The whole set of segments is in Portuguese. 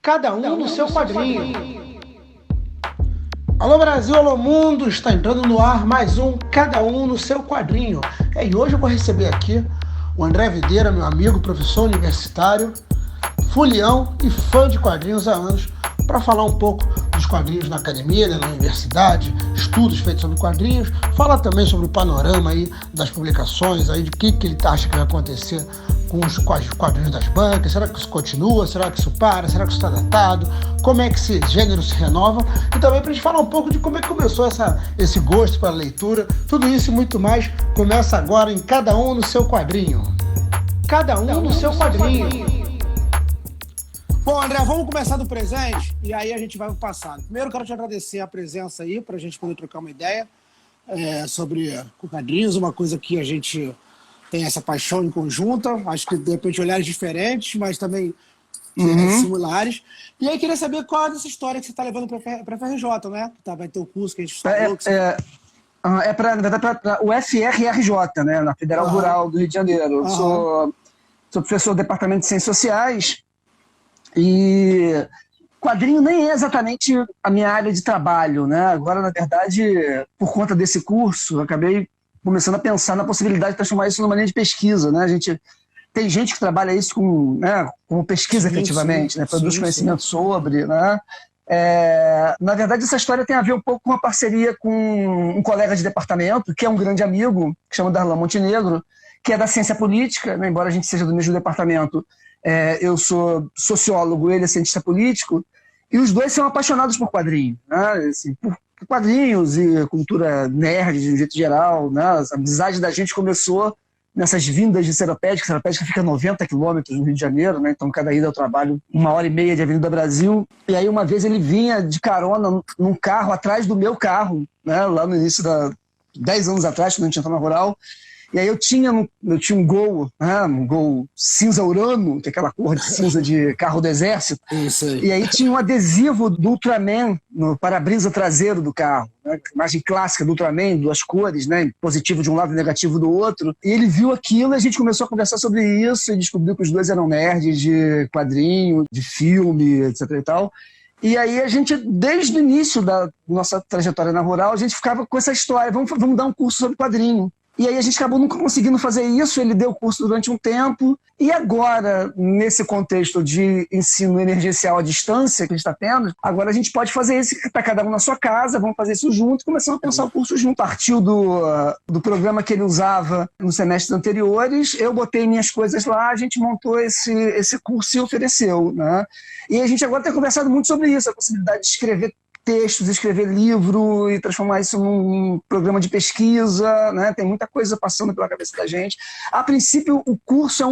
Cada um no seu quadrinho. Alô Brasil, alô mundo, está entrando no ar mais um Cada um no seu quadrinho. E hoje eu vou receber aqui o André Videira, meu amigo, professor universitário, fulião e fã de quadrinhos há anos, para falar um pouco dos quadrinhos na academia, na universidade, estudos feitos sobre quadrinhos, falar também sobre o panorama aí das publicações, aí de que ele acha que vai acontecer com os quadrinhos das bancas. Será que isso continua? Será que isso para? Será que isso está datado? Como é que esse gênero se renova? E também para a gente falar um pouco de como é que começou esse gosto pela leitura. Tudo isso e muito mais começa agora em Cada um no seu quadrinho. Cada um no seu quadrinho. Bom, André, vamos começar do presente e aí a gente vai pro passado. Primeiro, eu quero te agradecer a presença aí, para a gente poder trocar uma ideia sobre quadrinhos, uma coisa que a gente tem essa paixão em conjunta, acho que de repente olhares diferentes, mas também similares. E aí queria saber qual é essa história que você está levando para a FRJ, né? Vai ter o curso que a gente falou. Para o FRRJ, né? Na Federal Rural do Rio de Janeiro. Eu sou professor do Departamento de Ciências Sociais. E quadrinho nem é exatamente a minha área de trabalho, né? Agora, na verdade, por conta desse curso, eu acabei começando a pensar na possibilidade de transformar isso numa linha de pesquisa, né? Tem gente que trabalha isso com pesquisa efetivamente, né? Produz conhecimento sobre, né? Na verdade, essa história tem a ver um pouco com uma parceria com um colega de departamento, que é um grande amigo, que chama Darlan Montenegro, que é da ciência política, né? Embora a gente seja do mesmo departamento. Eu sou sociólogo, ele é cientista político, e os dois são apaixonados por quadrinhos, né? Assim, por quadrinhos e cultura nerd de um jeito geral, né? A amizade da gente começou nessas vindas de Seropédica. Seropédica fica a 90 quilômetros no Rio de Janeiro, né? Então cada ida ao trabalho 1h30 de Avenida Brasil, e aí uma vez ele vinha de carona num carro atrás do meu carro, né? Lá no início 10 anos atrás, quando a gente entrou na Rural. E aí eu tinha um Gol, né, um Gol cinza urano, que é aquela cor de cinza de carro do exército. Isso aí. E aí tinha um adesivo do Ultraman no para-brisa traseiro do carro, né, imagem clássica do Ultraman, duas cores, né, positivo de um lado e negativo do outro. E ele viu aquilo e a gente começou a conversar sobre isso e descobriu que os dois eram nerds de quadrinho, de filme, etc. e tal. E aí a gente, desde o início da nossa trajetória na Rural, a gente ficava com essa história, vamos dar um curso sobre quadrinho. E aí a gente acabou nunca conseguindo fazer isso, ele deu o curso durante um tempo, e agora, nesse contexto de ensino emergencial à distância que a gente está tendo, agora a gente pode fazer isso, que está cada um na sua casa, vamos fazer isso junto, e começamos a pensar o curso junto. Partiu do programa que ele usava nos semestres anteriores, eu botei minhas coisas lá, a gente montou esse curso e ofereceu, né? E a gente agora tem conversado muito sobre isso, a possibilidade de escrever textos, escrever livro e transformar isso num programa de pesquisa, né? Tem muita coisa passando pela cabeça da gente. A princípio, o curso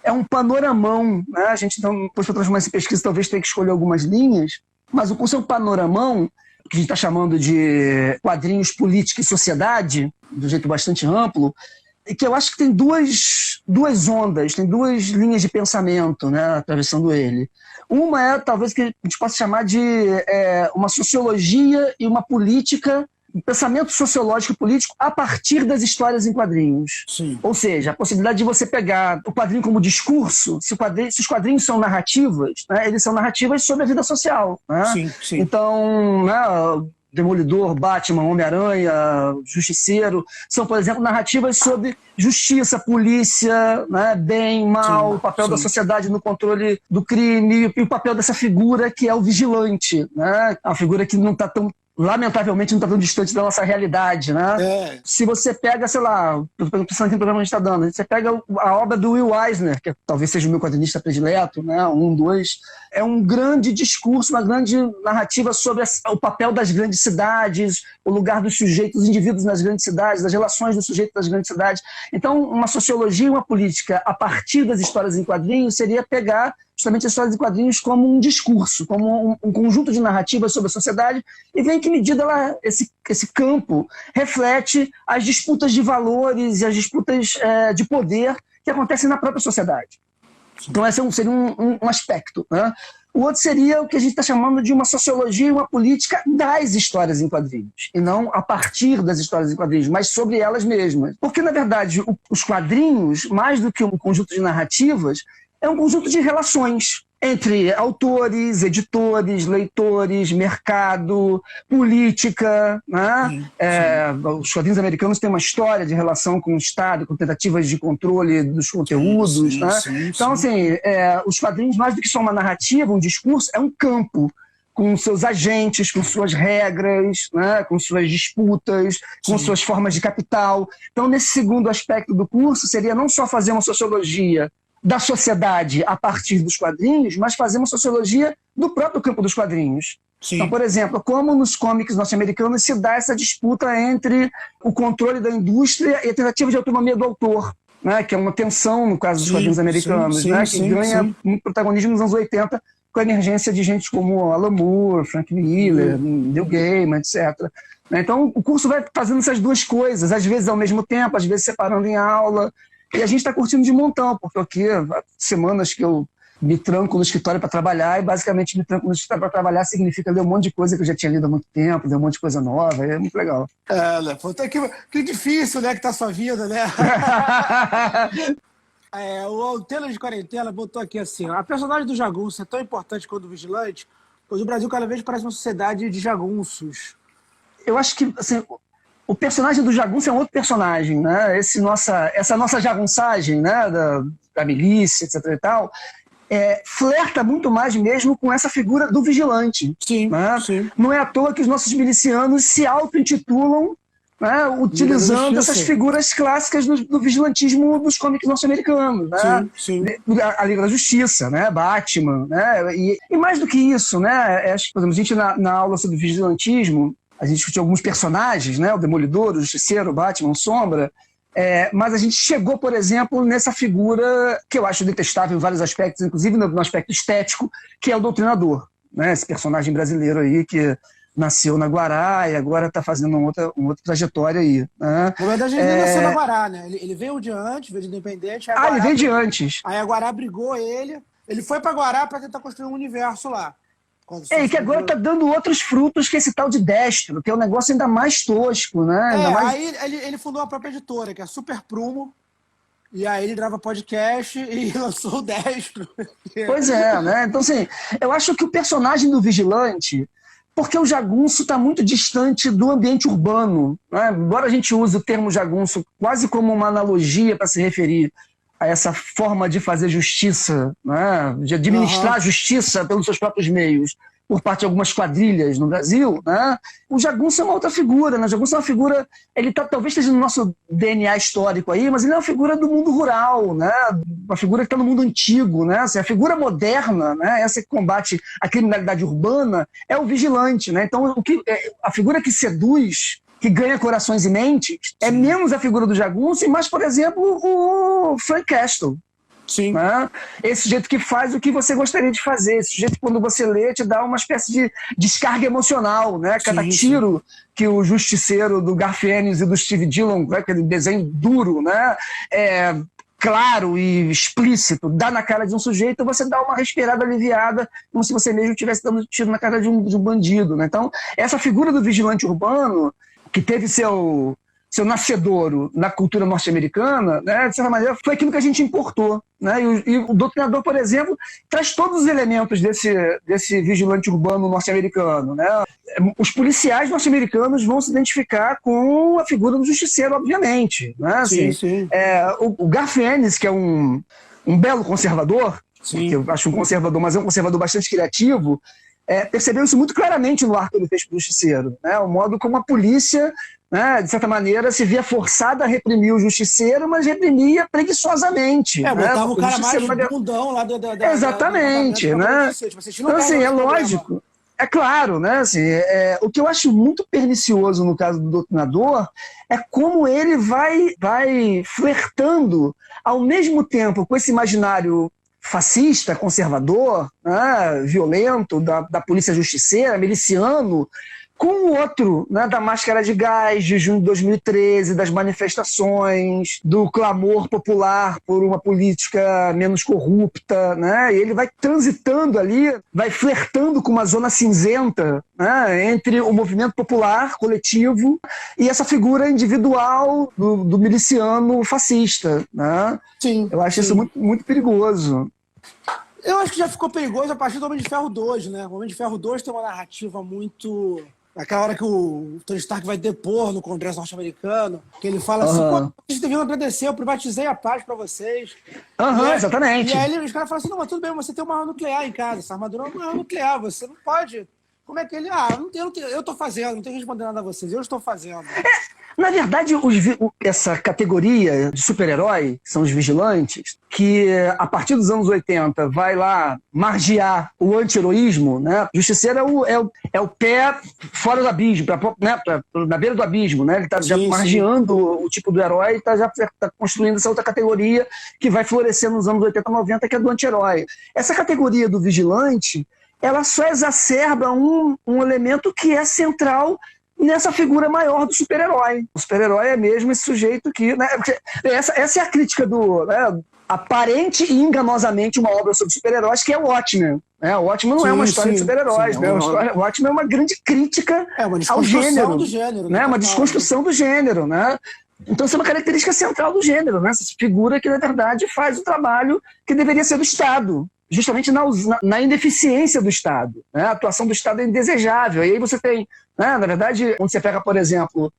é um panoramão, né? A gente, então, depois para transformar isso em pesquisa, talvez tenha que escolher algumas linhas, mas o curso é um panoramão, que a gente está chamando de quadrinhos, política e sociedade, de um jeito bastante amplo, e que eu acho que tem duas ondas, tem duas linhas de pensamento, né, atravessando ele. Uma é, talvez, que a gente possa chamar de uma sociologia e uma política, um pensamento sociológico e político a partir das histórias em quadrinhos. Sim. Ou seja, a possibilidade de você pegar o quadrinho como discurso, se os quadrinhos são narrativas, né, eles são narrativas sobre a vida social. Né? Sim, sim. Então, né, Demolidor, Batman, Homem-Aranha, Justiceiro, são, por exemplo, narrativas sobre justiça, polícia, né, bem, mal, o papel da sociedade no controle do crime e o papel dessa figura que é o vigilante, né, a figura que não está tão, lamentavelmente, não está tão distante da nossa realidade, né? Se você pega, sei lá, pensando aqui no programa que a gente está dando, você pega a obra do Will Eisner, que talvez seja o meu quadrinista predileto, né, 2, é um grande discurso, uma grande narrativa sobre o papel das grandes cidades, o lugar dos sujeitos, dos indivíduos nas grandes cidades, das relações dos sujeitos das grandes cidades. Então, uma sociologia e uma política a partir das histórias em quadrinhos seria pegar justamente as histórias em quadrinhos como um discurso, como um conjunto de narrativas sobre a sociedade, e ver em que medida esse campo reflete as disputas de valores e as disputas de poder que acontecem na própria sociedade. Então esse seria um aspecto, né? O outro seria o que a gente está chamando de uma sociologia e uma política das histórias em quadrinhos, e não a partir das histórias em quadrinhos, mas sobre elas mesmas. Porque, na verdade, os quadrinhos, mais do que um conjunto de narrativas, é um conjunto de relações. entre autores, editores, leitores, mercado, política, né? Sim. Os quadrinhos americanos têm uma história de relação com o Estado, com tentativas de controle dos conteúdos, sim, né? sim, Então, assim, os quadrinhos, mais do que só uma narrativa, um discurso, é um campo com seus agentes, com suas regras, né? Com suas disputas, com suas formas de capital. Então, nesse segundo aspecto do curso, seria não só fazer uma sociologia da sociedade a partir dos quadrinhos, mas fazer uma sociologia do próprio campo dos quadrinhos. Sim. Então, por exemplo, como nos cómics norte-americanos se dá essa disputa entre o controle da indústria e a tentativa de autonomia do autor, né? Que é uma tensão, no caso dos quadrinhos americanos, né? Que ganha muito protagonismo nos anos 80 com a emergência de gente como Alan Moore, Frank Miller, Neil Gaiman, etc. Então, o curso vai fazendo essas duas coisas, às vezes ao mesmo tempo, às vezes separando em aula. E a gente está curtindo de montão, porque aqui há semanas que eu me tranco no escritório para trabalhar, e basicamente me tranco no escritório para trabalhar significa ler um monte de coisa que eu já tinha lido há muito tempo, ler um monte de coisa nova, é muito legal. Que difícil, né, que tá a sua vida, né? O Taylor de Quarentena botou aqui assim, a personagem do jagunço é tão importante quanto o vigilante, pois o Brasil cada vez parece uma sociedade de jagunços. Eu acho que, assim, o personagem do jagunço é um outro personagem, né? Essa nossa jagunçagem, né, da milícia, etc e tal, flerta muito mais mesmo com essa figura do vigilante. Sim, né? sim. Não é à toa que os nossos milicianos se auto-intitulam, né, utilizando essas figuras clássicas do vigilantismo dos cómics norte-americanos. Né? Sim. A Liga da Justiça, né? Batman. Né? E mais do que isso, né? Acho que, por exemplo, a gente na aula sobre vigilantismo, a gente discutiu alguns personagens, né? O Demolidor, o Justiceiro, o Batman, o Sombra, mas a gente chegou, por exemplo, nessa figura que eu acho detestável em vários aspectos, inclusive no aspecto estético, que é o Doutrinador, né? Esse personagem brasileiro aí que nasceu na Guará e agora está fazendo uma outra trajetória aí. Né? Na verdade, ele não nasceu na Guará, né? Ele veio de antes, veio de Independente. Ele veio de antes. Aí a Guará brigou ele foi para Guará para tentar construir um universo lá. E que agora está dando outros frutos que esse tal de Destro, que é um negócio ainda mais tosco, né? Aí ele fundou a própria editora, que é a Super Prumo, e aí ele grava podcast e lançou o Destro. Pois é, né? Então, assim, eu acho que o personagem do vigilante, porque o jagunço está muito distante do ambiente urbano, né? Embora a gente use o termo jagunço quase como uma analogia para se referir a essa forma de fazer justiça, né? De administrar a justiça pelos seus próprios meios, por parte de algumas quadrilhas no Brasil, né? O jagunço é uma outra figura, né? O jagunço é uma figura, ele talvez esteja no nosso DNA histórico aí, mas ele é uma figura do mundo rural, né? Uma figura que está no mundo antigo, né? Assim, a figura moderna, né? Essa que combate a criminalidade urbana é o vigilante, né? Então, a figura que seduz, que ganha corações e mentes, é menos a figura do jagunço e mais, por exemplo, o Frank Castle. Sim. Né? Esse sujeito que faz o que você gostaria de fazer. Esse sujeito que, quando você lê, te dá uma espécie de descarga emocional. Né? Cada tiro que o Justiceiro do Garfienes e do Steve Dillon, né? Aquele desenho duro, né? Claro e explícito, dá na cara de um sujeito, você dá uma respirada aliviada, como se você mesmo estivesse dando tiro na cara de um bandido. Né? Então, essa figura do vigilante urbano, que teve seu nascedouro na cultura norte-americana, né, de certa maneira, foi aquilo que a gente importou. Né? E o Doutrinador, por exemplo, traz todos os elementos desse vigilante urbano norte-americano. Né? Os policiais norte-americanos vão se identificar com a figura do justiceiro, obviamente. Né? Assim, sim. O Garfienes, que é um belo conservador, que eu acho um conservador, mas é um conservador bastante criativo, percebeu isso muito claramente no arco que ele fez para o Justiceiro. Né? O modo como a polícia, né, de certa maneira, se via forçada a reprimir o Justiceiro, mas reprimia preguiçosamente. Botava né? o cara mais bundão lá Exatamente. Né? Então, assim, é lógico. É claro, né? Assim, o que eu acho muito pernicioso no caso do Doutrinador é como ele vai flertando ao mesmo tempo com esse imaginário fascista, conservador, né, violento, da polícia justiceira, miliciano, com o outro, né, da máscara de gás de junho de 2013, das manifestações, do clamor popular por uma política menos corrupta, né, e ele vai transitando ali, vai flertando com uma zona cinzenta, né, entre o movimento popular coletivo e essa figura individual do miliciano fascista. Né? Sim. Eu acho isso muito, muito perigoso. Eu acho que já ficou perigoso a partir do Homem de Ferro 2, né? O Homem de Ferro 2 tem uma narrativa muito... Aquela hora que o Tony Stark vai depor no Congresso norte-americano, que ele fala assim, pô, vocês deviam agradecer, eu privatizei a paz pra vocês. Exatamente. E aí os caras falam assim, não, mas tudo bem, você tem uma arma nuclear em casa, essa armadura é uma arma nuclear, você não pode... Como é que ele... eu tô fazendo, não tenho que responder nada a vocês, eu estou fazendo. Na verdade, essa categoria de super-herói, que são os vigilantes, que a partir dos anos 80 vai lá margear o anti-heroísmo, né? Justiceiro é o pé fora do abismo, na beira do abismo, né? Ele está já margeando o tipo do herói e já está construindo essa outra categoria que vai florescer nos anos 80, 90, que é do anti-herói. Essa categoria do vigilante, ela só exacerba um elemento que é central nessa figura maior do super-herói. O super-herói é mesmo esse sujeito que... Né, essa é a crítica do... Né, aparente e enganosamente uma obra sobre super-heróis, que é o Watchmen. Né? O Watchmen não é uma história de super-heróis. Né? O Watchmen é uma grande crítica ao gênero. Do gênero, né? Uma desconstrução do gênero. Né? Então, isso é uma característica central do gênero. Né? Essa figura que, na verdade, faz o trabalho que deveria ser do Estado. Justamente na ineficiência do Estado. Né? A atuação do Estado é indesejável. E aí você tem, né, na verdade, onde você pega, por exemplo,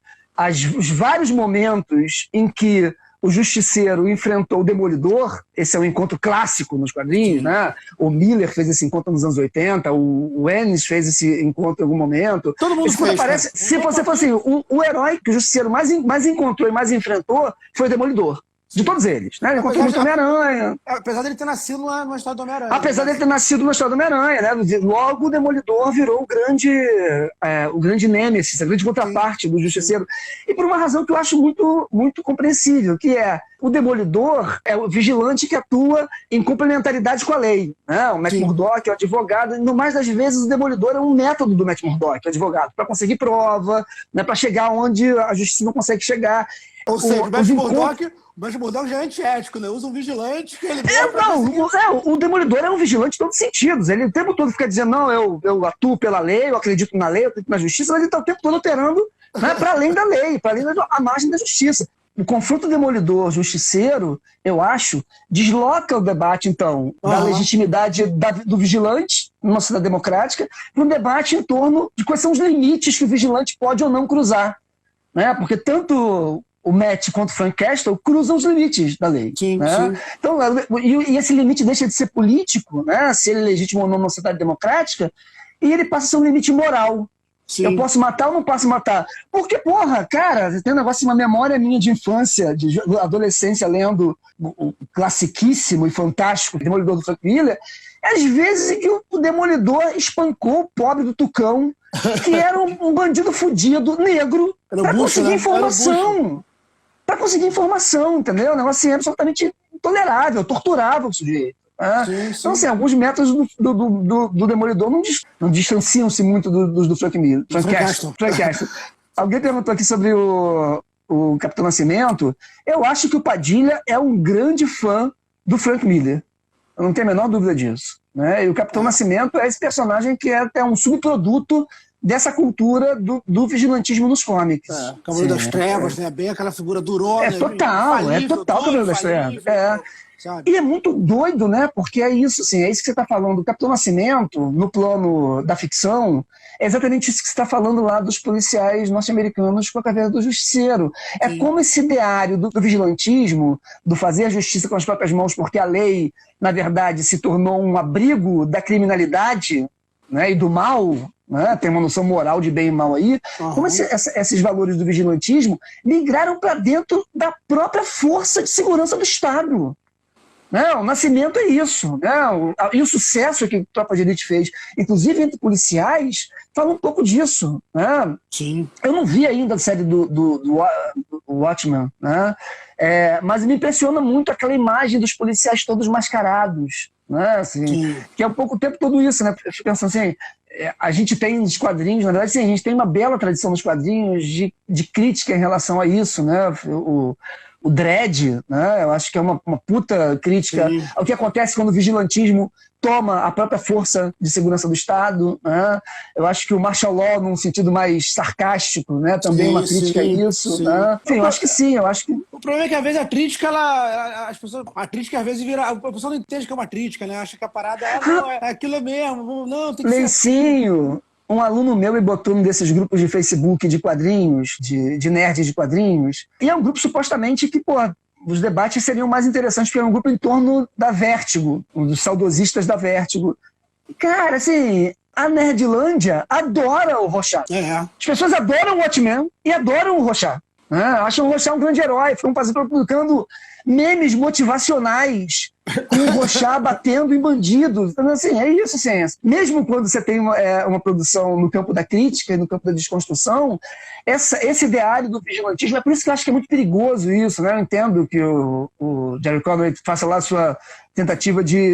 os vários momentos em que o Justiceiro enfrentou o Demolidor, esse é um encontro clássico nos quadrinhos, né? O Miller fez esse encontro nos anos 80, o Ennis fez esse encontro em algum momento. Todo mundo fez, aparece, né? Se você for assim, o herói que o Justiceiro mais encontrou e mais enfrentou foi o Demolidor. De todos eles, né? Ele encontrou muito Homem-Aranha. Apesar dele ter nascido na história do Homem-Aranha. Apesar dele ter nascido na história do Homem-Aranha, né? Logo o Demolidor virou o grande nêmesis, a grande contraparte do Justiceiro. E por uma razão que eu acho muito, muito compreensível, que é o Demolidor é o vigilante que atua em complementaridade com a lei. Né? O Matt Murdock é o advogado, e no mais das vezes o Demolidor é um método do Matt Murdock, o advogado, para conseguir prova, né? Para chegar onde a justiça não consegue chegar. Ou seja, o Matt Murdock já é antiético, né? Usa um vigilante que ele... o Demolidor é um vigilante em todos os sentidos. Ele o tempo todo fica dizendo, não, eu atuo pela lei, eu acredito na lei, eu acredito na justiça, mas ele está o tempo todo operando, né, para além da lei, para além da margem da justiça. O confronto Demolidor-Justiceiro, eu acho, desloca o debate, então, da legitimidade do vigilante numa sociedade democrática para um debate em torno de quais são os limites que o vigilante pode ou não cruzar. Né? Porque tanto o Matt quanto o Frank Castle cruzam os limites da lei. Né? Então, e esse limite deixa de ser político, né? Se ele é legítimo ou não numa sociedade democrática, e ele passa a ser um limite moral. Sim. Eu posso matar ou não posso matar? Porque, porra, cara, tem um negócio, uma memória minha de infância, de adolescência, lendo o classiquíssimo e fantástico Demolidor do Frank Miller, às vezes em que o Demolidor espancou o pobre do Tucão, que era um bandido fudido, negro, para conseguir informação. Para conseguir informação, entendeu? O negócio assim, absolutamente intolerável, torturável o sujeito. Então, assim, alguns métodos do Demolidor não distanciam-se muito dos do Frank Miller. Frank Castle. Alguém perguntou aqui sobre o Capitão Nascimento. Eu acho que o Padilha é um grande fã do Frank Miller. Eu não tenho a menor dúvida disso. Né? E o Capitão Nascimento é esse personagem que é até um subproduto dessa cultura do vigilantismo nos cómics. Cavaleiro das Trevas, né? Bem aquela figura durona. É total Cavaleiro das Trevas. Sabe? E é muito doido, né? Porque é isso, assim, é isso que você está falando. O Capitão Nascimento, no plano da ficção, é exatamente isso que você está falando lá dos policiais norte-americanos com a Caveira do Justiceiro. É como esse ideário do vigilantismo, do fazer a justiça com as próprias mãos, porque a lei, na verdade, se tornou um abrigo da criminalidade, né, e do mal, né? Tem uma noção moral de bem e mal aí. Como esses valores do vigilantismo migraram para dentro da própria força de segurança do Estado. Né? O Nascimento é isso. Né? E o sucesso que a Tropa de Elite fez, inclusive entre policiais, fala um pouco disso. Né? Sim. Eu não vi ainda a série do Watchmen, né? Mas me impressiona muito aquela imagem dos policiais todos mascarados. Né? Assim, que é um pouco o tempo todo isso. Né? Eu fico pensando assim, a gente tem nos quadrinhos, na verdade, sim, a gente tem uma bela tradição nos quadrinhos de crítica em relação a isso. Né? o Dredd, né? Eu acho que é uma puta crítica ao que acontece quando o vigilantismo toma a própria força de segurança do Estado, né? Eu acho que o martial law, num sentido mais sarcástico, né? Também é uma crítica a isso, né? Enfim, eu acho que sim, eu acho que... O problema é que às vezes a crítica, a crítica às vezes vira, a pessoa não entende que é uma crítica, né? Acha que a parada não, aquilo mesmo, não, tem que ser assim. Um aluno meu me botou num desses grupos de Facebook de quadrinhos, de nerds de quadrinhos, e é um grupo supostamente que, pô, os debates seriam mais interessantes, porque é um grupo em torno da Vértigo, um dos saudosistas da Vértigo. Cara, assim, a Nerdlândia adora o Rorschach. As pessoas adoram o Watchmen e adoram o Rorschach. Né? Acham o Rorschach um grande herói, ficam publicando memes motivacionais com o Rorschach batendo em bandidos. Então, assim, é isso, ciência. Mesmo quando você tem uma produção no campo da crítica e no campo da desconstrução, esse ideário do vigilantismo, é por isso que eu acho que é muito perigoso isso, né? Eu entendo que o Jerry Conway faça lá a sua tentativa de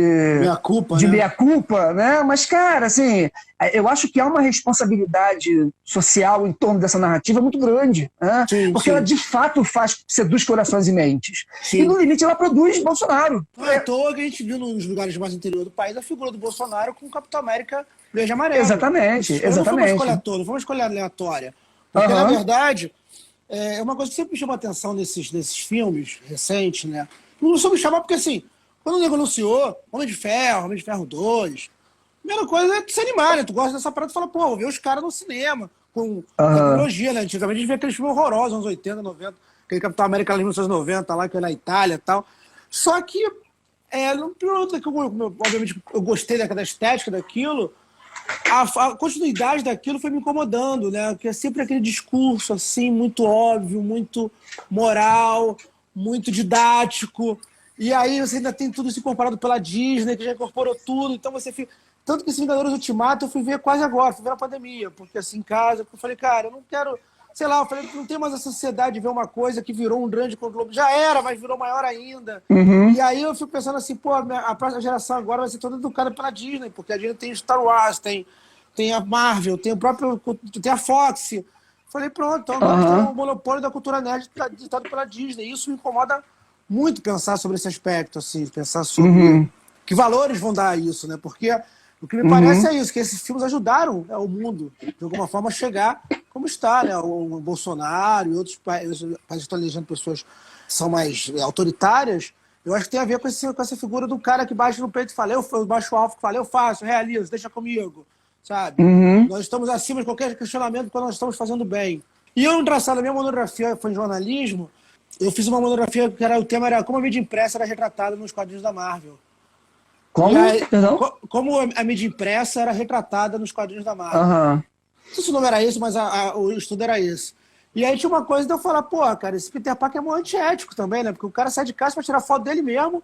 meia-culpa, né? Mas, cara, assim, eu acho que há uma responsabilidade social em torno dessa narrativa muito grande, né? Porque ela, de fato, seduz corações e mentes. E, no limite, ela produz Bolsonaro. Não é à toa que a gente viu nos lugares mais interior do país a figura do Bolsonaro com o Capitão América verde e amarelo. Exatamente. Não foi uma escolha toda, não foi uma escolha aleatória. Porque, na verdade, é uma coisa que sempre me chama a atenção nesses filmes recentes, né? Não soube chamar porque, assim, quando o nego anunciou Homem de Ferro 2, a primeira coisa é tu se animar, né? Tu gosta dessa parada e fala, pô, vou ver os caras no cinema, com tecnologia, né? Antigamente a gente via aqueles filmes horrorosos, anos 80, 90, aquele Capitão América lá em 1990, lá que era na Itália e tal. Só que, obviamente, eu gostei da estética daquilo, a continuidade daquilo foi me incomodando, né? Porque é sempre aquele discurso, assim, muito óbvio, muito moral, muito didático. E aí você ainda tem tudo isso incorporado pela Disney, que já incorporou tudo. Então você fica... Tanto que esse Vingadores Ultimato eu fui ver quase agora, fui ver na pandemia. Porque assim, em casa, eu falei, cara, eu não quero... Sei lá, eu falei, não tem mais essa sociedade de ver uma coisa que virou um grande conglomerado. Já era, mas virou maior ainda. E aí eu fico pensando assim, pô, a próxima geração agora vai ser toda educada pela Disney, porque a Disney tem Star Wars, tem a Marvel, tem a Fox. Falei, pronto, então agora tem o monopólio da cultura nerd ditado pela Disney. E isso me incomoda muito pensar sobre esse aspecto, assim, pensar sobre que valores vão dar a isso, né? Porque o que me parece é isso, que esses filmes ajudaram o mundo, de alguma forma, a chegar como está, né? O Bolsonaro e outros países estão elegendo pessoas que são mais autoritárias. Eu acho que tem a ver com essa figura do cara que bate no peito e fala, eu baixo o alvo, que fala, eu faço, realizo, deixa comigo, sabe? Nós estamos acima de qualquer questionamento quando nós estamos fazendo bem. E engraçado, a minha monografia foi em jornalismo, eu fiz uma monografia que o tema era como a mídia impressa era retratada nos quadrinhos da Marvel. Como? Como a mídia impressa era retratada nos quadrinhos da Marvel. Não sei se o nome era esse, mas o estudo era esse. E aí tinha uma coisa de eu falar, pô, cara, esse Peter Parker é muito antiético também, né? Porque o cara sai de casa pra tirar foto dele mesmo.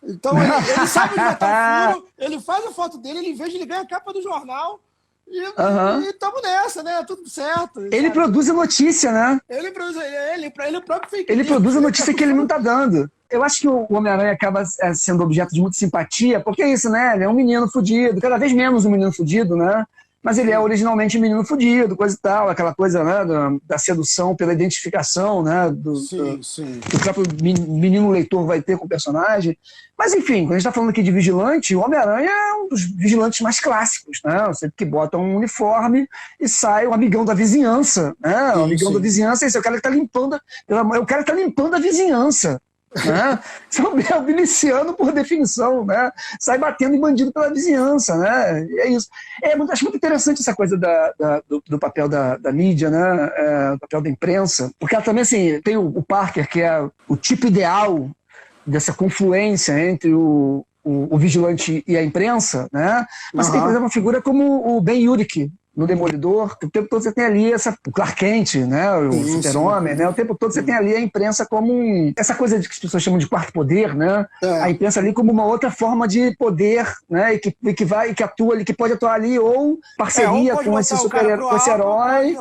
Então ele sabe onde vai estar o furo, ele faz a foto dele, ele veja, ele ganha a capa do jornal e tamo nessa, né? Tudo certo. Ele produz a notícia, né? Ele próprio fake Ele produz a notícia que ele não tá dando. Eu acho que o Homem-Aranha acaba sendo objeto de muita simpatia, porque é isso, né? Ele é um menino fudido, cada vez menos um menino fudido, né? Mas ele é originalmente um menino fudido, coisa e tal, aquela coisa, né, da sedução pela identificação, né, que o próprio menino leitor vai ter com o personagem. Mas, enfim, quando a gente está falando aqui de vigilante, o Homem-Aranha é um dos vigilantes mais clássicos, né? Você que bota um uniforme e sai um amigão da vizinhança, né? O amigão da vizinhança, esse é o cara que está limpando, a vizinhança. Né? É o miliciano por definição, né? Sai batendo em bandido pela vizinhança, né? É isso. Acho muito interessante essa coisa do papel da mídia, né? O papel da imprensa, porque ela também, assim, tem o Parker, que é o tipo ideal dessa confluência entre o vigilante e a imprensa, né? Mas tem, por exemplo, uma figura como o Ben Urich, no Demolidor, que o tempo todo você tem ali o Clark Kent, né, o Super-Homem, né, o tempo todo você tem ali a imprensa como essa coisa que as pessoas chamam de quarto poder, né, a imprensa ali como uma outra forma de poder, né, e que atua ali, que pode atuar ali ou parceria com esse super-herói, com esse herói.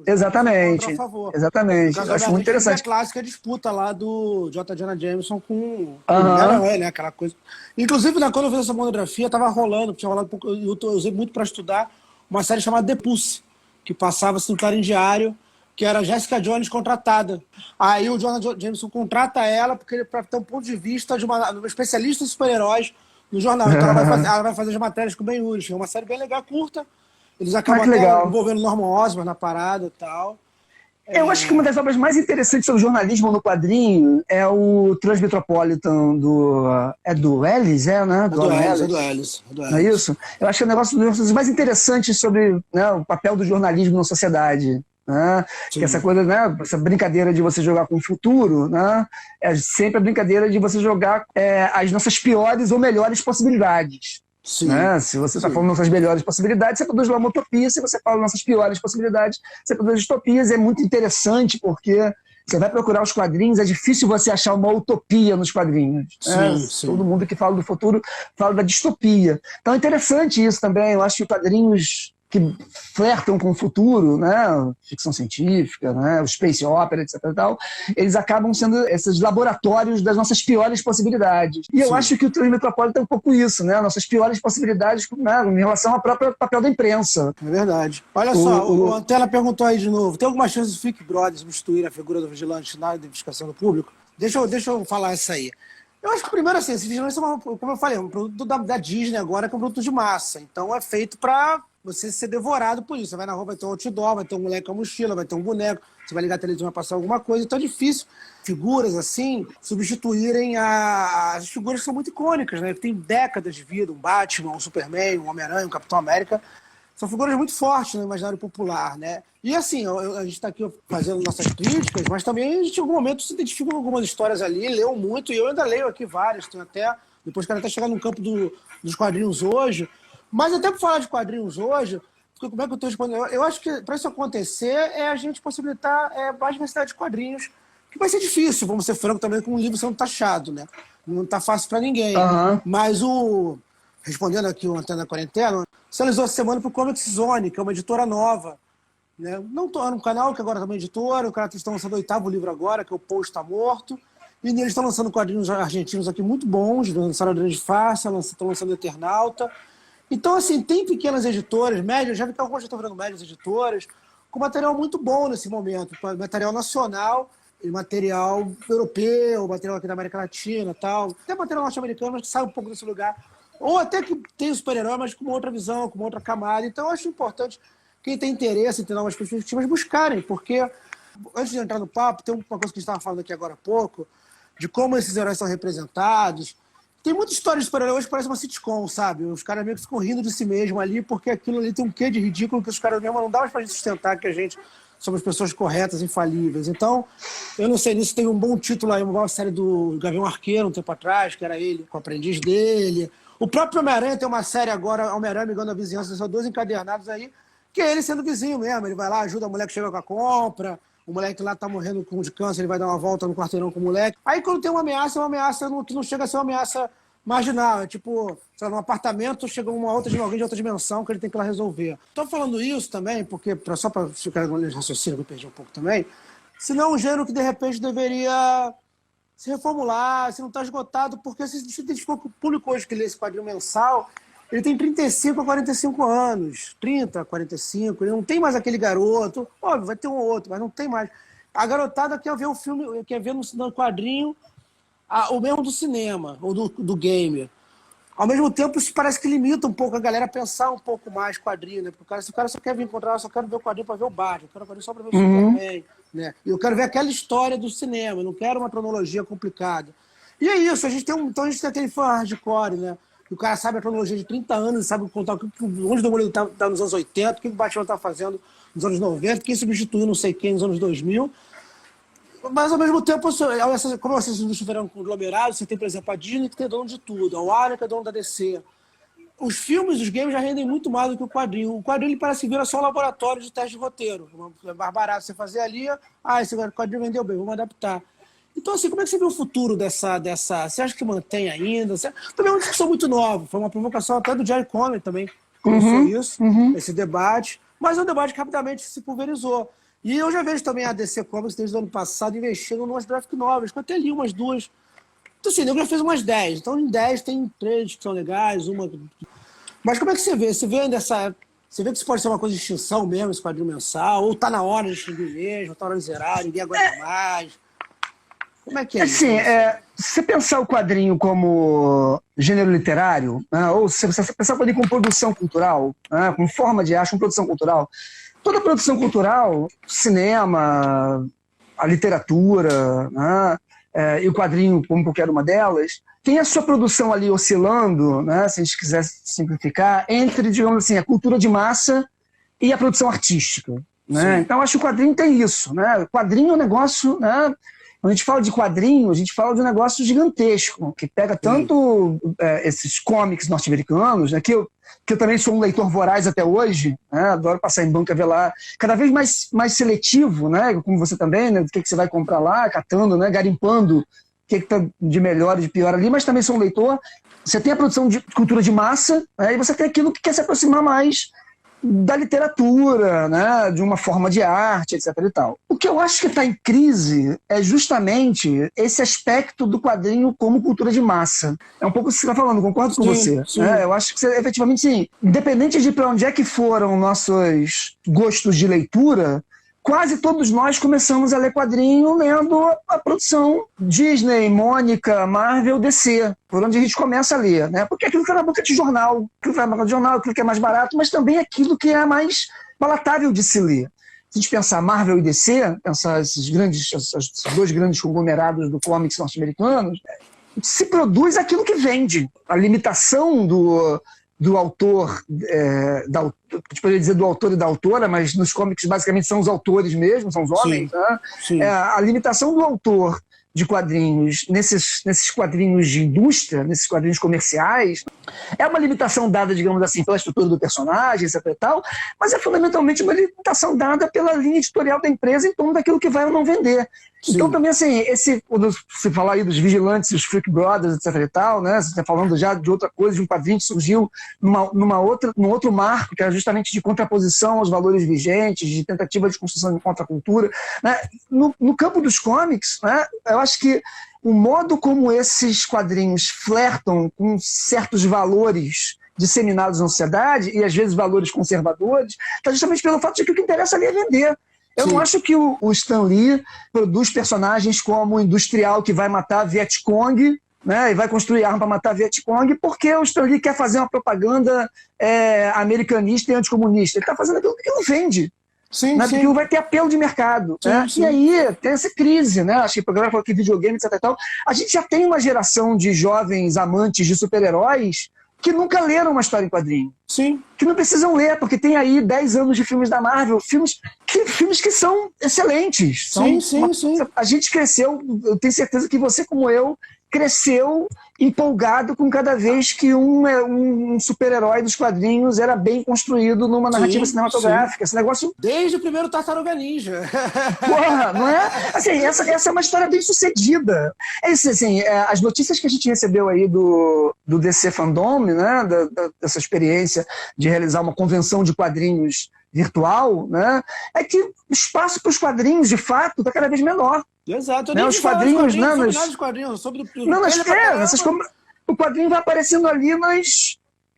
Exatamente. Exatamente. Eu acho muito interessante. A clássica disputa lá do J. Jonah Jameson com o herói, né, aquela coisa. Inclusive, quando eu fiz essa monografia, tinha rolado, eu usei muito para estudar uma série chamada The Pulse, que passava-se no Clarim Diário, que era a Jessica Jones contratada. Aí o Jonah Jameson contrata ela para ter um ponto de vista de uma especialista em super-heróis no jornal. Então ela vai fazer as matérias com o Ben Urich. É uma série bem legal, curta. Eles acabam até envolvendo Norman Osborn na parada e tal. Eu acho que uma das obras mais interessantes sobre jornalismo no quadrinho é o Transmetropolitan é do Ellis, né? Do Ellis. Não é isso? Eu acho que é um negócio dos mais interessantes sobre, né, o papel do jornalismo na sociedade. Né? Que essa coisa, né, essa brincadeira de você jogar com o futuro, né, é sempre a brincadeira de você jogar as nossas piores ou melhores possibilidades. Né? Se você está falando nossas melhores possibilidades, você produz lá uma utopia. Se você fala nossas piores possibilidades, você produz utopias. É muito interessante porque você vai procurar os quadrinhos, é difícil você achar uma utopia nos quadrinhos. Sim. Todo mundo que fala do futuro fala da distopia. Então é interessante isso também. Eu acho que quadrinhos que flertam com o futuro, né, ficção científica, né, o space opera, etc. e tal, eles acabam sendo esses laboratórios das nossas piores possibilidades. E eu acho que o Transmetropolitan é um pouco isso, né, nossas piores possibilidades, né, em relação ao próprio papel da imprensa. É verdade. Olha só, o Antela perguntou aí de novo, tem alguma chance do Fick Brothers substituir a figura do vigilante na identificação do público? Deixa eu falar isso aí. Eu acho que primeiro assim, esse vigilante é como eu falei, um produto da Disney agora, que é um produto de massa. Então é feito para você ser devorado por isso. Você vai na rua, vai ter um outdoor, vai ter um moleque com a mochila, vai ter um boneco, você vai ligar a televisão, vai passar alguma coisa. Então é difícil figuras assim substituírem as figuras que são muito icônicas, né? Que tem décadas de vida, um Batman, um Superman, um Homem-Aranha, um Capitão América. São figuras muito fortes no imaginário popular, né? E assim, a gente está aqui fazendo nossas críticas, mas também a gente em algum momento se identifica com algumas histórias ali, leu muito, e eu ainda leio aqui várias, tenho até, depois quero até chegar no campo dos quadrinhos hoje. Mas até por falar de quadrinhos hoje, como é que eu estou respondendo? Eu acho que para isso acontecer é a gente possibilitar mais diversidade de quadrinhos, que vai ser difícil, vamos ser francos também, com um livro sendo taxado, né? Não está fácil para ninguém. Mas respondendo aqui o Antena Quarentena, sinalizou essa semana para o Comics Zone, que é uma editora nova. Né? Não estou no canal, que agora também é editora, o cara está lançando o 8º livro agora, que é o Poe Está Morto. E eles estão lançando quadrinhos argentinos aqui muito bons, lançaram a Grande Farsa, estão lançando Eternauta. Então, assim, tem pequenas editoras, médias, já vi que algumas já estão virando médias editoras, com material muito bom nesse momento, material nacional, e material europeu, material aqui da América Latina e tal, até material norte-americano, mas que sai um pouco desse lugar, ou até que tem o super-herói, mas com uma outra visão, com uma outra camada. Então, eu acho importante quem tem interesse em ter novas perspectivas buscarem, porque, antes de entrar no papo, tem uma coisa que a gente estava falando aqui agora há pouco, de como esses heróis são representados. Tem muita história de super-herói hoje que parece uma sitcom, sabe? Os caras meio que ficam rindo de si mesmo ali, porque aquilo ali tem um quê de ridículo que os caras mesmo não dá mais pra gente sustentar que a gente somos pessoas corretas, infalíveis. Então, eu não sei, nisso tem um bom título aí, uma boa série do Gavião Arqueiro, um tempo atrás, que era ele com o aprendiz dele. O próprio Homem-Aranha tem uma série agora, Homem-Aranha Amigando a Vizinhança, são 2 encadernados aí, que é ele sendo vizinho mesmo. Ele vai lá, ajuda a mulher que chega com a compra, o moleque lá tá morrendo de câncer, ele vai dar uma volta no quarteirão com o moleque. Aí quando tem uma ameaça que não chega a ser uma ameaça marginal, é tipo, sei lá, num apartamento chega alguém de outra dimensão que ele tem que ir lá resolver. Tô falando isso também, porque, só para ficar no raciocínio, que eu perdi um pouco também, senão um gênero que de repente deveria se reformular, se não está esgotado, porque se identificou que o público hoje que lê esse quadrinho mensal, ele tem 35 a 45 anos, 30 a 45, ele não tem mais aquele garoto, óbvio, vai ter um ou outro, mas não tem mais. A garotada quer ver o filme, quer ver no quadrinho o mesmo do cinema, ou do gamer. Ao mesmo tempo, isso parece que limita um pouco a galera a pensar um pouco mais quadrinho, né? Porque se o cara só quer vir encontrar, eu só quero ver o quadrinho para ver o Batman, eu quero o quadrinho só para ver o Superman, né? E eu quero ver aquela história do cinema, eu não quero uma cronologia complicada. E é isso, então a gente tem aquele fã hardcore, né? O cara sabe a cronologia de 30 anos, sabe contar onde o Demolidor tá nos anos 80, o que o Batman tá fazendo nos anos 90, quem substituiu não sei quem nos anos 2000. Mas, ao mesmo tempo, como vocês estiveram conglomerados, você tem, por exemplo, a Disney, que tem dono de tudo, a Warner, que é dono da DC. Os filmes, os games já rendem muito mais do que o quadrinho. O quadrinho, ele parece que vira só um laboratório de teste de roteiro. É mais barato você fazer ali, esse quadrinho vendeu bem, vamos adaptar. Então, assim, como é que você vê o futuro dessa... Você acha que mantém ainda? Também é uma discussão muito nova. Foi uma provocação até do Jerry Conway também, que começou isso, esse debate. Mas é um debate que rapidamente se pulverizou. E eu já vejo também a DC Comics desde o ano passado investindo em umas graphic novels, que eu até li umas 2. Então, assim, eu já fiz umas 10. Então, em 10 tem 3 que são legais, uma... Mas como é que você vê? Você vê ainda Você vê que isso pode ser uma coisa de extinção mesmo, esse quadrinho mensal, ou tá na hora de extinguir mesmo, tá na hora de zerar, ninguém aguenta mais. Como é que é assim, isso? se você pensar o quadrinho como gênero literário, né, ou se você pensar o quadrinho como produção cultural, né, como forma de arte, como produção cultural, toda produção cultural, cinema, a literatura, né, e o quadrinho como qualquer uma delas, tem a sua produção ali oscilando, né, se a gente quiser simplificar, entre, digamos assim, a cultura de massa e a produção artística. Né? Então, acho que o quadrinho tem isso. Né? O quadrinho é um negócio... Né, quando a gente fala de quadrinho, a gente fala de um negócio gigantesco, que pega tanto esses cómics norte-americanos, né, que eu também sou um leitor voraz até hoje, né, adoro passar em banca, ver lá, cada vez mais seletivo, né, como você também, né, do que você vai comprar lá, catando, né, garimpando o que está de melhor e de pior ali, mas também sou um leitor. Você tem a produção de cultura de massa, né, e você tem aquilo que quer se aproximar mais da literatura, né, de uma forma de arte, etc. e tal. O que eu acho que está em crise é justamente esse aspecto do quadrinho como cultura de massa. É um pouco o que você está falando, concordo com você. Né? Eu acho que você, efetivamente, sim, independente de para onde é que foram nossos gostos de leitura, quase todos nós começamos a ler quadrinho lendo a produção Disney, Mônica, Marvel, DC, por onde a gente começa a ler, né? Porque aquilo que está na banca de jornal, aquilo que é mais barato, mas também aquilo que é mais palatável de se ler. Se a gente pensar Marvel e DC, pensar esses dois grandes conglomerados do comics norte-americanos, se produz aquilo que vende. A limitação do autor, a gente poderia dizer do autor e da autora, mas nos cómics basicamente são os autores mesmo, são os homens. Sim, né? Sim. A limitação do autor de quadrinhos nesses quadrinhos de indústria, nesses quadrinhos comerciais, é uma limitação dada, digamos assim, pela estrutura do personagem, etc. e tal, mas é fundamentalmente uma limitação dada pela linha editorial da empresa em torno daquilo que vai ou não vender. Sim. Então também, assim, quando você falar aí dos Vigilantes, os Freak Brothers, etc. e tal, né, você está falando já de outra coisa, de um quadrinho que surgiu num outro marco, que era justamente de contraposição aos valores vigentes, de tentativa de construção de contracultura. Né? No campo dos cómics, né, eu acho que o modo como esses quadrinhos flertam com certos valores disseminados na sociedade, e às vezes valores conservadores, está justamente pelo fato de que o que interessa ali é vender. Eu não acho que o Stan Lee produz personagens como o industrial que vai matar Vietcong, né, e vai construir arma para matar Vietcong, porque o Stan Lee quer fazer uma propaganda americanista e anticomunista. Ele está fazendo aquilo que não vende. Sim, né, porque vai ter apelo de mercado. Sim, né? Sim. E aí tem essa crise, né? Acho que o programa falou que videogame, etc. Tal. A gente já tem uma geração de jovens amantes de super-heróis que nunca leram uma história em quadrinho. Sim. Que não precisam ler, porque tem aí 10 anos de filmes da Marvel, filmes que são excelentes. Sim. A gente cresceu, eu tenho certeza que você, como eu, cresceu empolgado com cada vez que um super-herói dos quadrinhos era bem construído numa narrativa cinematográfica. Esse negócio... Desde o primeiro Tartaruga Ninja. Porra, não é? Assim, essa é uma história bem sucedida. É isso, assim, as notícias que a gente recebeu aí do DC Fandom, né, dessa experiência de realizar uma convenção de quadrinhos virtual, né, é que o espaço para os quadrinhos, de fato, está cada vez menor. Exato. Né? Os quadrinhos, o quadrinho vai aparecendo ali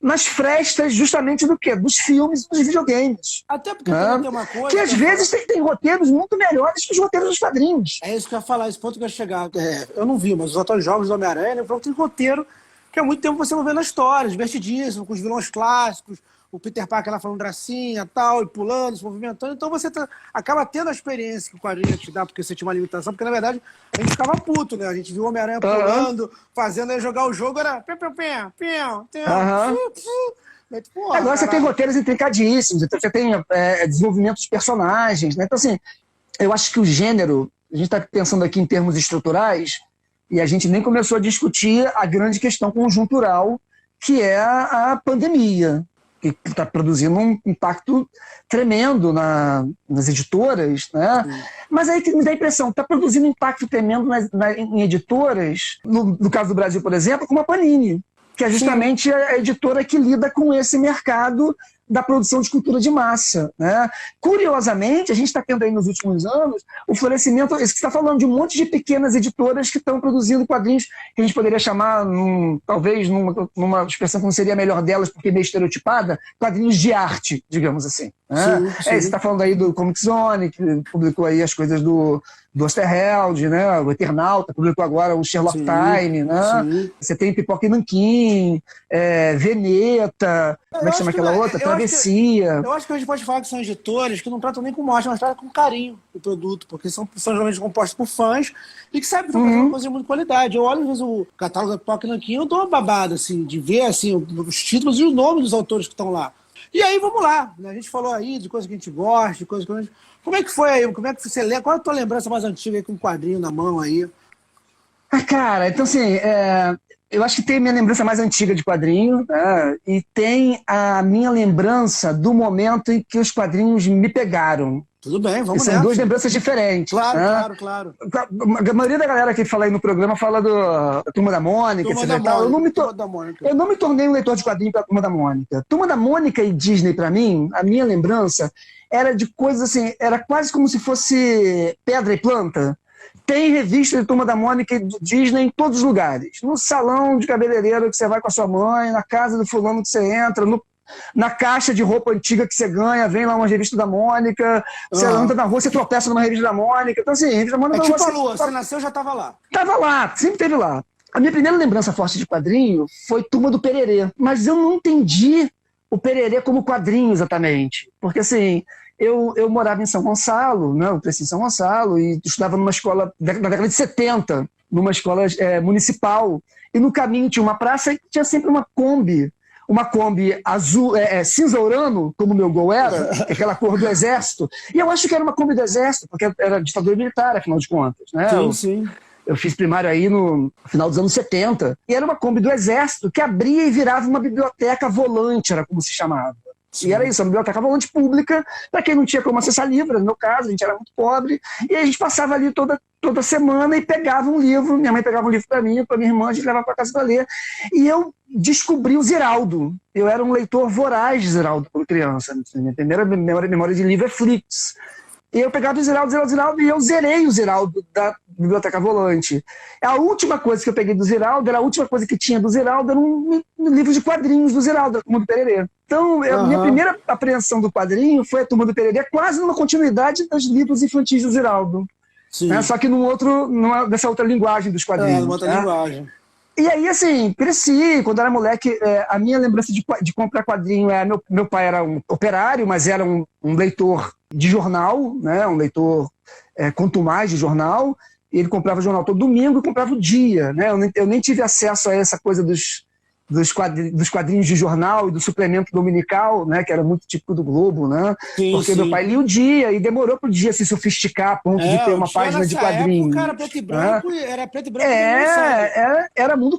nas frestas justamente do quê? Dos filmes e dos videogames. Até porque tem uma coisa... Que às vezes tem roteiros muito melhores que os roteiros dos quadrinhos. É isso que eu ia falar, esse ponto que eu ia chegar. Eu não vi, mas os atuais jogos do Homem-Aranha, tem roteiro que há muito tempo você não vê na história, divertidíssimo, com os vilões clássicos, o Peter Parker lá falando gracinha, tal, e pulando, se movimentando. Então você acaba tendo a experiência que o quadrinho te dá, porque você tinha uma limitação, porque na verdade a gente ficava puto, né? A gente viu o Homem-Aranha pulando, fazendo aí jogar o jogo, era agora você tem roteiros intricadíssimos, então você tem desenvolvimento de personagens, né? Então, assim, eu acho que o gênero, a gente está pensando aqui em termos estruturais, e a gente nem começou a discutir a grande questão conjuntural, que é a pandemia, que está produzindo um impacto tremendo nas editoras, né? Mas aí que me dá a impressão, está produzindo um impacto tremendo em editoras, no caso do Brasil, por exemplo, como a Panini, que é justamente a editora que lida com esse mercado da produção de cultura de massa, né? Curiosamente, a gente está tendo aí nos últimos anos o florescimento, isso que você está falando, de um monte de pequenas editoras que estão produzindo quadrinhos que a gente poderia chamar, talvez numa expressão que não seria a melhor delas, porque meio estereotipada, quadrinhos de arte, digamos assim. Né? Sim. Você está falando aí do Comic Zone, que publicou aí as coisas do Osterheld, né? O Eternauta, publicou agora o Sherlock Time, né? Você tem Pipoca e Nanquim, Veneta, como é que chama aquela outra? Travessia. Eu acho que a gente pode falar que são editores que não tratam nem com morte, mas tratam com carinho o produto, porque são geralmente compostos por fãs e que sabem que estão fazendo uma coisa de muita qualidade. Eu olho, às vezes, o catálogo da Pipoca e Nanquim, eu dou uma babada, assim, de ver, assim, os títulos e o nome dos autores que estão lá. E aí, vamos lá, né? A gente falou aí de coisas que a gente gosta, de coisas que a gente... Como é que foi aí? Como é que você lembra? Qual é a tua lembrança mais antiga aí com um quadrinho na mão aí? Cara, então assim, eu acho que tem a minha lembrança mais antiga de quadrinho, né? E tem a minha lembrança do momento em que os quadrinhos me pegaram. Tudo bem, vamos nessa. São duas lembranças diferentes. Claro, né? claro. A maioria da galera que fala aí no programa fala da Turma da Mônica, etc. Eu não me tornei um leitor de quadrinhos pela Turma da Mônica. Turma da Mônica e Disney, pra mim, a minha lembrança era de coisas assim, era quase como se fosse pedra e planta. Tem revista de Turma da Mônica e Disney em todos os lugares. No salão de cabeleireiro que você vai com a sua mãe, na casa do fulano que você entra, na caixa de roupa antiga que você ganha, vem lá uma revista da Mônica, você anda na rua, você tropeça numa revista da Mônica. Então, assim, a revista da Mônica... tipo a Lua, você nasceu, já estava lá. Estava lá, sempre esteve lá. A minha primeira lembrança forte de quadrinho foi Turma do Pererê, mas eu não entendi o Pererê como quadrinho exatamente, porque, assim... Eu morava em São Gonçalo, né? Eu cresci em São Gonçalo e estudava numa escola na década de 70, numa escola municipal. E no caminho tinha uma praça e tinha sempre uma Kombi azul, cinza urano, como o meu Gol era, aquela cor do Exército. E eu acho que era uma Kombi do Exército, porque era ditadura militar, afinal de contas. Né? Sim. Eu fiz primário aí no final dos anos 70. E era uma Kombi do Exército que abria e virava uma biblioteca volante, era como se chamava. Sim. E era isso, uma biblioteca volante pública, para quem não tinha como acessar livro, no meu caso, a gente era muito pobre, e a gente passava ali toda semana e pegava um livro, minha mãe pegava um livro para mim, para minha irmã, a gente levava para casa para ler, e eu descobri o Ziraldo. Eu era um leitor voraz de Ziraldo quando criança, minha primeira memória de livro é Flix. E eu pegava o Ziraldo, e eu zerei o Ziraldo da Biblioteca Volante. A última coisa que eu peguei do Ziraldo, a última coisa que tinha do Ziraldo, era um livro de quadrinhos do Ziraldo, da Turma do Pererê. Então, a minha primeira apreensão do quadrinho foi a Turma do Pererê, quase numa continuidade dos livros infantis do Ziraldo. Né? Só que dessa outra linguagem dos quadrinhos. Numa outra linguagem. E aí, assim, cresci. Quando era moleque, a minha lembrança de comprar quadrinho meu pai era um operário, mas era um leitor de jornal, né? Um leitor contumaz de jornal. Ele comprava jornal todo domingo e comprava o dia. Né? Eu nem tive acesso a essa coisa dos quadrinhos de jornal e do suplemento dominical, né, que era muito típico do Globo, né? Porque meu pai lia o dia e demorou para o dia se sofisticar a ponto de ter uma página de quadrinhos. Era preto e branco, era preto e branco. Era Mundo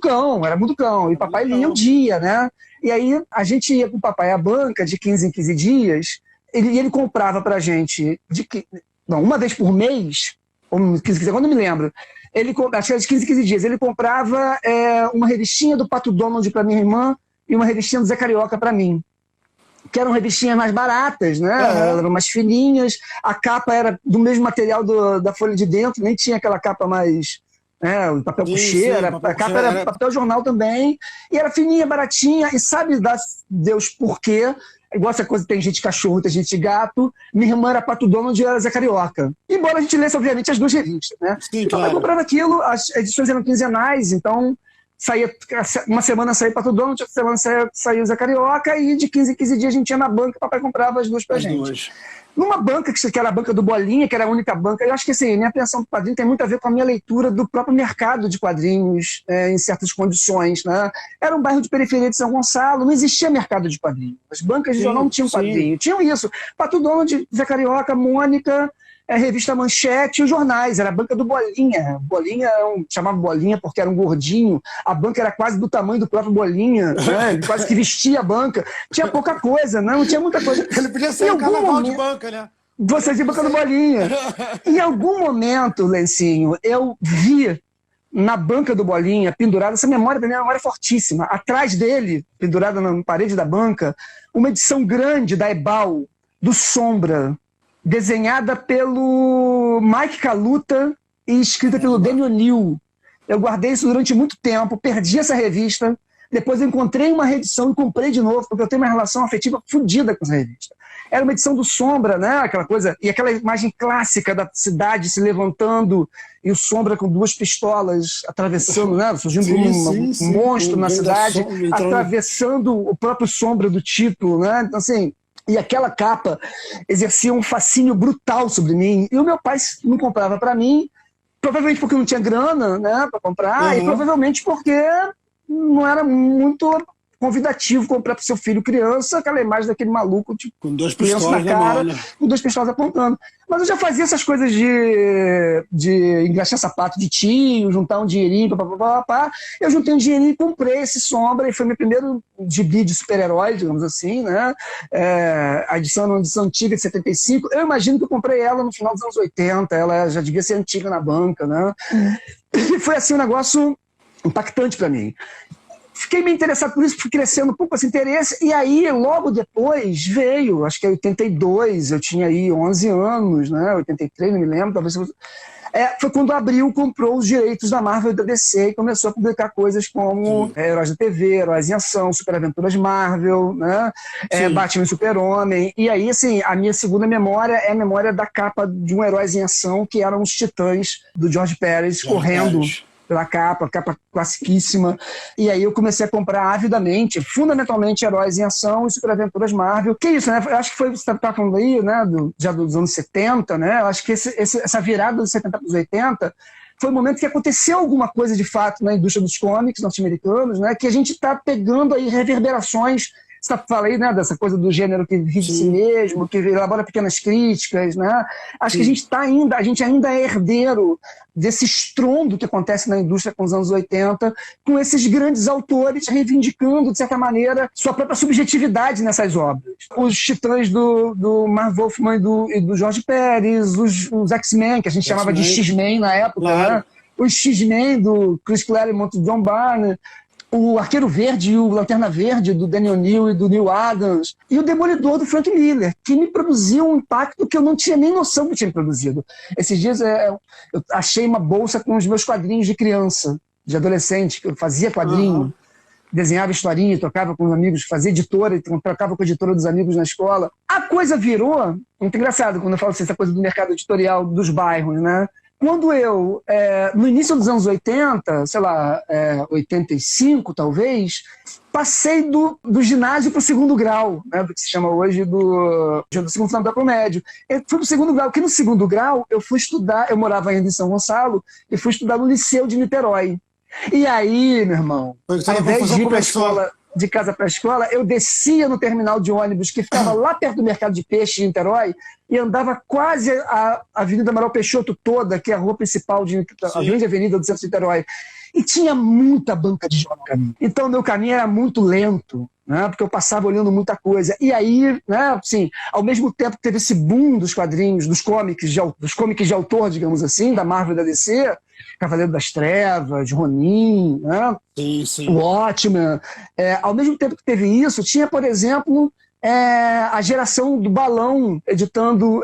Cão. E papai lia o dia, né? E aí a gente ia com o papai à banca de 15 em 15 dias, ele comprava pra gente uma vez por mês, ou 15, quando eu me lembro, acho que era de 15 em 15 dias, ele comprava uma revistinha do Pato Donald para minha irmã e uma revistinha do Zé Carioca para mim, que eram revistinhas mais baratas, né? Eram mais fininhas, a capa era do mesmo material da Folha de Dentro, nem tinha aquela capa mais... o papel couché, a capa era papel jornal também, e era fininha, baratinha, e sabe Deus por quê? Igual essa coisa, tem gente de cachorro, tem gente de gato. Minha irmã era Pato Donald e eu era Zé Carioca. Embora a gente lesse, obviamente, as duas revistas, né? Sim, então eu comprava aquilo, as edições eram quinzenais, então uma semana saía Pato Donald, outra semana saía o Zé Carioca, e de 15 em 15 dias a gente ia na banca e o papai comprava as duas pra gente. Numa banca, que era a banca do Bolinha, que era a única banca, eu acho que assim, minha apreensão do quadrinho tem muito a ver com a minha leitura do próprio mercado de quadrinhos em certas condições. Né? Era um bairro de periferia de São Gonçalo, não existia mercado de quadrinhos. As bancas de jornal não tinham quadrinho. Tinham isso. Pato Donald, Zé Carioca, Mônica, revista Manchete e os jornais. Era a banca do Bolinha. Bolinha chamava Bolinha porque era um gordinho. A banca era quase do tamanho do próprio Bolinha. Né? Ele quase que vestia a banca. Tinha pouca coisa, não tinha muita coisa. Ele podia ser um carnaval de banca, né? Você de banca do Bolinha. Em algum momento, Lencinho, eu vi na banca do Bolinha, pendurada, essa memória é fortíssima, atrás dele, pendurada na parede da banca, uma edição grande da Ebal, do Sombra, desenhada pelo Mike Kaluta e escrita pelo Daniel New. Eu guardei isso durante muito tempo, perdi essa revista, depois eu encontrei uma reedição e comprei de novo, porque eu tenho uma relação afetiva fodida com essa revista. Era uma edição do Sombra, né? Aquela coisa, e aquela imagem clássica da cidade se levantando e o Sombra com duas pistolas atravessando, né? Surgindo um monstro na cidade, atravessando o próprio Sombra do título, né? Então, assim, e aquela capa exercia um fascínio brutal sobre mim. E o meu pai não comprava para mim, provavelmente porque não tinha grana, né, para comprar, e provavelmente porque não era muito convidativo comprar para seu filho criança aquela imagem daquele maluco, tipo, com duas pistolas na cara, com duas pistolas apontando. Mas eu já fazia essas coisas de engraxar sapato de tio, juntar um dinheirinho, papapá. Eu juntei um dinheirinho e comprei esse Sombra, e foi meu primeiro gibi de super-herói, digamos assim, né? A edição era uma edição antiga de 75. Eu imagino que eu comprei ela no final dos anos 80, ela já devia ser antiga na banca, né? E foi assim um negócio impactante para mim. Fiquei meio interessado por isso, fui crescendo um pouco esse interesse, e aí logo depois veio, acho que em 82, eu tinha aí 11 anos, né? 83, não me lembro, talvez... foi quando a Abril comprou os direitos da Marvel e da DC e começou a publicar coisas como Heróis da TV, Heróis em Ação, Super Aventuras Marvel, né? Batman e Super-Homem. E aí, assim, a minha segunda memória é a memória da capa de um Heróis em Ação, que eram os Titãs do George Pérez correndo pela capa classiquíssima. E aí eu comecei a comprar avidamente, fundamentalmente Heróis em Ação e Super Aventuras Marvel. Que isso, né? Eu acho que foi, você está falando aí, né? Já dos anos 70, né? Eu acho que essa virada dos 70 para os 80 foi o momento que aconteceu alguma coisa de fato na indústria dos cómics norte-americanos, né? Que a gente está pegando aí reverberações. Você fala aí, né, dessa coisa do gênero que vive de si mesmo, que elabora pequenas críticas, né? Acho que a gente ainda é herdeiro desse estrondo que acontece na indústria com os anos 80, com esses grandes autores reivindicando, de certa maneira, sua própria subjetividade nessas obras. Os Titãs do Marv Wolfman e do Jorge Pérez, os X-Men, que a gente chamava de X-Men na época, né? Os X-Men do Chris Claremont e John Byrne, o Arqueiro Verde e o Lanterna Verde, do Daniel New e do Neil Adams, e o Demolidor, do Frank Miller, que me produziu um impacto que eu não tinha nem noção que tinha produzido. Esses dias eu achei uma bolsa com os meus quadrinhos de criança, de adolescente, que eu fazia quadrinho, desenhava historinha, trocava com os amigos, fazia editora, trocava com a editora dos amigos na escola. A coisa virou, muito engraçado quando eu falo assim, essa coisa do mercado editorial dos bairros, né? Quando eu, no início dos anos 80, sei lá, 85 talvez, passei do ginásio para o segundo grau, né, do que se chama hoje do segundo fundamental para o médio. Eu fui para o segundo grau, porque no segundo grau eu fui estudar, eu morava ainda em São Gonçalo, e fui estudar no Liceu de Niterói. E aí, meu irmão, ao invés de ir para a escola, de casa para a escola, eu descia no terminal de ônibus que ficava lá perto do mercado de peixe de Niterói e andava quase a Avenida Amaral Peixoto toda, que é a rua principal, a grande avenida do centro de Niterói. E tinha muita banca de jornal no caminho. Então, o meu caminho era muito lento, né, porque eu passava olhando muita coisa. E aí, né, assim, ao mesmo tempo que teve esse boom dos quadrinhos, dos cómics de autor, digamos assim, da Marvel e da DC, Cavaleiro das Trevas, Ronin, né? O Watchmen. Ao mesmo tempo que teve isso, tinha, por exemplo, a geração do Balão editando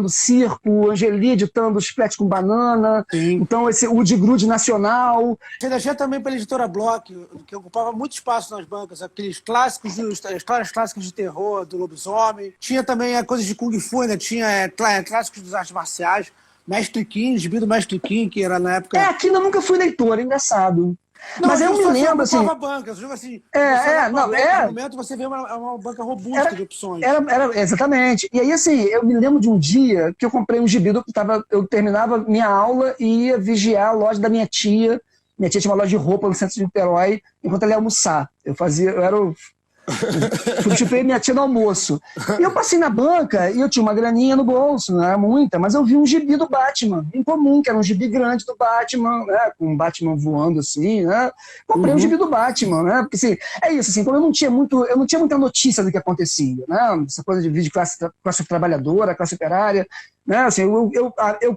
Circo, Angeli editando Splat com Banana, então o de Grude Nacional. Você tinha também pela editora Block, que ocupava muito espaço nas bancas, aqueles clássicos, histórias clássicas de terror, do lobisomem. Tinha também a coisa de Kung Fu, ainda tinha clássicos das artes marciais. Mestre Kim, gibi do Mestre Kim, que era na época... Aqui eu nunca fui leitor, engraçado. Não, mas eu me lembro, assim... banca, assim, no momento você vê uma banca robusta de opções. Exatamente. E aí, assim, eu me lembro de um dia que eu comprei um gibi, eu terminava minha aula e ia vigiar a loja da minha tia. Minha tia tinha uma loja de roupa no centro de Niterói, enquanto ela ia almoçar. Eu era o... substituí minha tia no almoço. E eu passei na banca e eu tinha uma graninha no bolso, não era muita, mas eu vi um gibi do Batman, em comum, que era um gibi grande do Batman, né, com o Batman voando assim, né? Comprei um gibi do Batman, né? Porque assim, é isso, assim, como eu não tinha muita notícia do que acontecia, né? Essa coisa de vídeo classe trabalhadora, classe operária, né? Assim,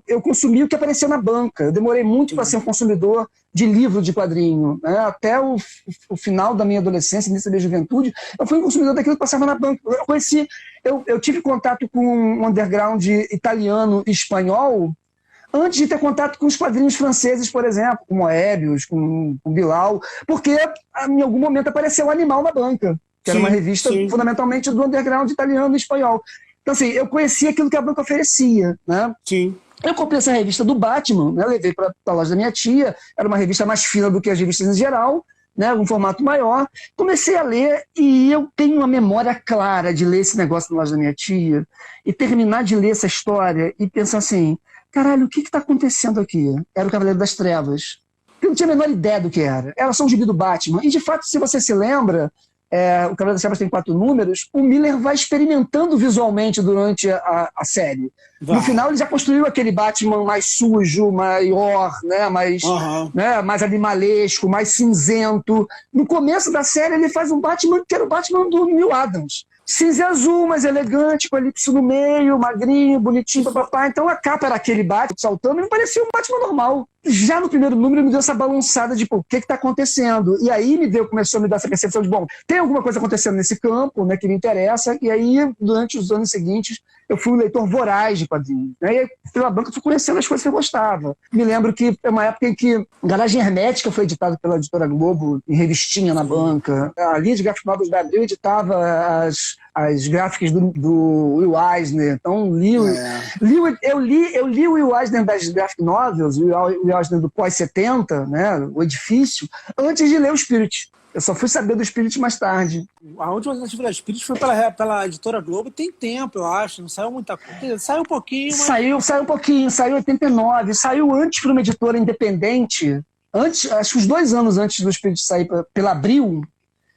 eu consumi o que aparecia na banca. Eu demorei muito para ser um consumidor de livro de quadrinho, né? Até o final da minha adolescência, início da minha juventude, eu fui um consumidor daquilo que passava na banca. Eu tive contato com um underground italiano e espanhol antes de ter contato com os quadrinhos franceses, por exemplo, com Moebius, com Bilal, porque em algum momento apareceu o Animal na banca, que era uma revista fundamentalmente do underground italiano e espanhol. Então, assim, eu conhecia aquilo que a banca oferecia, né? Sim. Eu comprei essa revista do Batman, né? Levei para a loja da minha tia, era uma revista mais fina do que as revistas em geral, né? Um formato maior. Comecei a ler e eu tenho uma memória clara de ler esse negócio na loja da minha tia e terminar de ler essa história e pensar assim, caralho, o que está acontecendo aqui? Era o Cavaleiro das Trevas. Eu não tinha a menor ideia do que era. Era só um gibi do Batman. E, de fato, se você se lembra, o Cavaleiro das Trevas tem 4 números, o Miller vai experimentando visualmente durante a série. No final, ele já construiu aquele Batman mais sujo, maior, né? Mais animalesco, mais cinzento. No começo da série, ele faz um Batman que era o Batman do Neil Adams. Cinza e azul, mais elegante, com elipse no meio, magrinho, bonitinho, papapá. Então a capa era aquele Batman saltando e não parecia um Batman normal. Já no primeiro número me deu essa balançada de, o que está acontecendo? E aí começou a me dar essa percepção de, bom, tem alguma coisa acontecendo nesse campo, né, que me interessa. E aí, durante os anos seguintes, eu fui um leitor voraz de quadrinhos. Né? E aí, pela banca, eu fui conhecendo as coisas que eu gostava. Me lembro que é uma época em que Garagem Hermética foi editado pela Editora Globo, em revistinha na banca. A linha de gráficos novos da Abril editava as gráficas do Will Eisner. Então, eu li o Will Eisner das graphic novels, o Will Eisner do pós-70, né, o Edifício, antes de ler o Spirit. Eu só fui saber do Spirit mais tarde. A última tentativa da Spirit foi pela Editora Globo, tem tempo, eu acho. Não saiu muita coisa. Saiu um pouquinho, mas... Saiu um pouquinho, saiu em 89. Saiu antes para uma editora independente. Acho que uns 2 anos antes do Spirit sair pela Abril.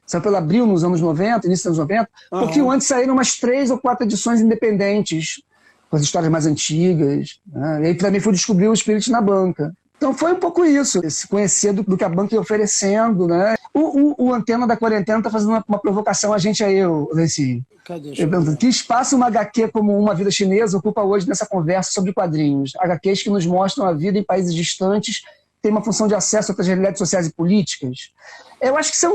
Saiu pela Abril nos anos 90, início dos anos 90. Um pouquinho antes saíram umas 3 ou 4 edições independentes, com as histórias mais antigas. Né? E aí também fui descobrir o Spirit na banca. Então foi um pouco isso, esse conhecer do que a banca ia oferecendo, né? O Antena da Quarentena está fazendo uma provocação a gente aí, Lenci. Que espaço uma HQ como Uma Vida Chinesa ocupa hoje nessa conversa sobre quadrinhos? HQs que nos mostram a vida em países distantes, têm uma função de acesso a outras realidades sociais e políticas. Eu acho que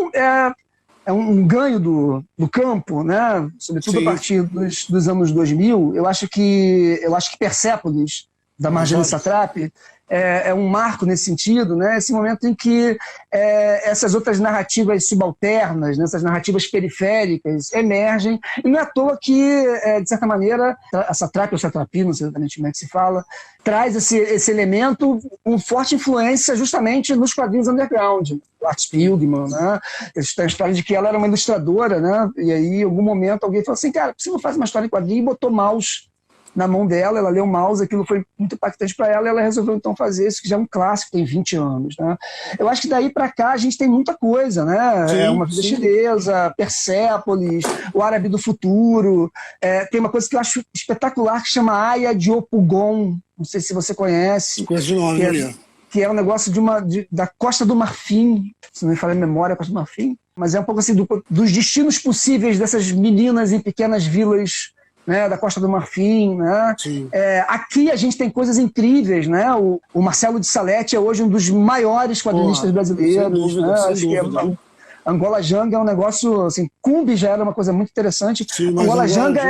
é um ganho do campo, né? Sobretudo a partir dos anos 2000. Eu acho que Persépolis, da Marjane Satrapi, é um marco nesse sentido, né? Esse momento em que essas outras narrativas subalternas, né? Essas narrativas periféricas emergem, e não é à toa que, de certa maneira, a Satrapi ou Satrapi, não sei exatamente como é que se fala, traz esse elemento com forte influência justamente nos quadrinhos underground. Art Spiegelman, né? A história de que ela era uma ilustradora, né? E aí, em algum momento, alguém falou assim, cara, por que você não faz uma história em quadrinho? E botou mouse na mão dela, ela leu Mouse, aquilo foi muito impactante para ela, e ela resolveu então fazer isso, que já é um clássico, tem 20 anos. Né? Eu acho que daí para cá a gente tem muita coisa, né? Uma Vida Chinesa, Persépolis, O Árabe do Futuro, tem uma coisa que eu acho espetacular que chama Aya de Opugon, não sei se você conhece. Coisa de nome, que é um negócio da Costa do Marfim, se não me falha a memória, Costa do Marfim, mas é um pouco assim dos destinos possíveis dessas meninas em pequenas vilas, né, da Costa do Marfim, né? Aqui a gente tem coisas incríveis, né? O Marcelo de Salete é hoje um dos maiores quadrinistas brasileiros, né? Acho que Angola Janga é um negócio, assim, Cumbi já era uma coisa muito interessante. Angola Janga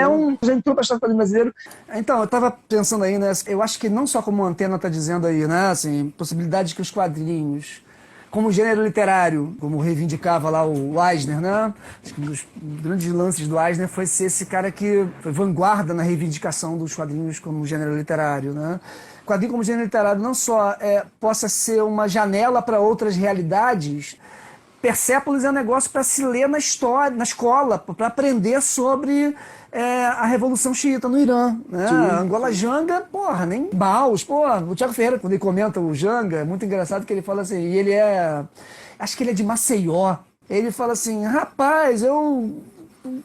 já entrou para o quadrinho brasileiro. Então, eu estava pensando aí, né? Eu acho que não só como a Antena está dizendo aí, né? Assim, possibilidade que os quadrinhos, como gênero literário, como reivindicava lá o Eisner, né? Acho que um dos grandes lances do Eisner foi ser esse cara que foi vanguarda na reivindicação dos quadrinhos como gênero literário, né? Quadrinho como gênero literário não só possa ser uma janela para outras realidades. Persépolis é um negócio para se ler na história, na escola, para aprender sobre a Revolução Xiita no Irã. Né? Angola Janga, porra, nem Baus. O Thiago Ferreira, quando ele comenta o Janga, é muito engraçado que ele fala assim, e ele acho que ele é de Maceió. Ele fala assim, rapaz, eu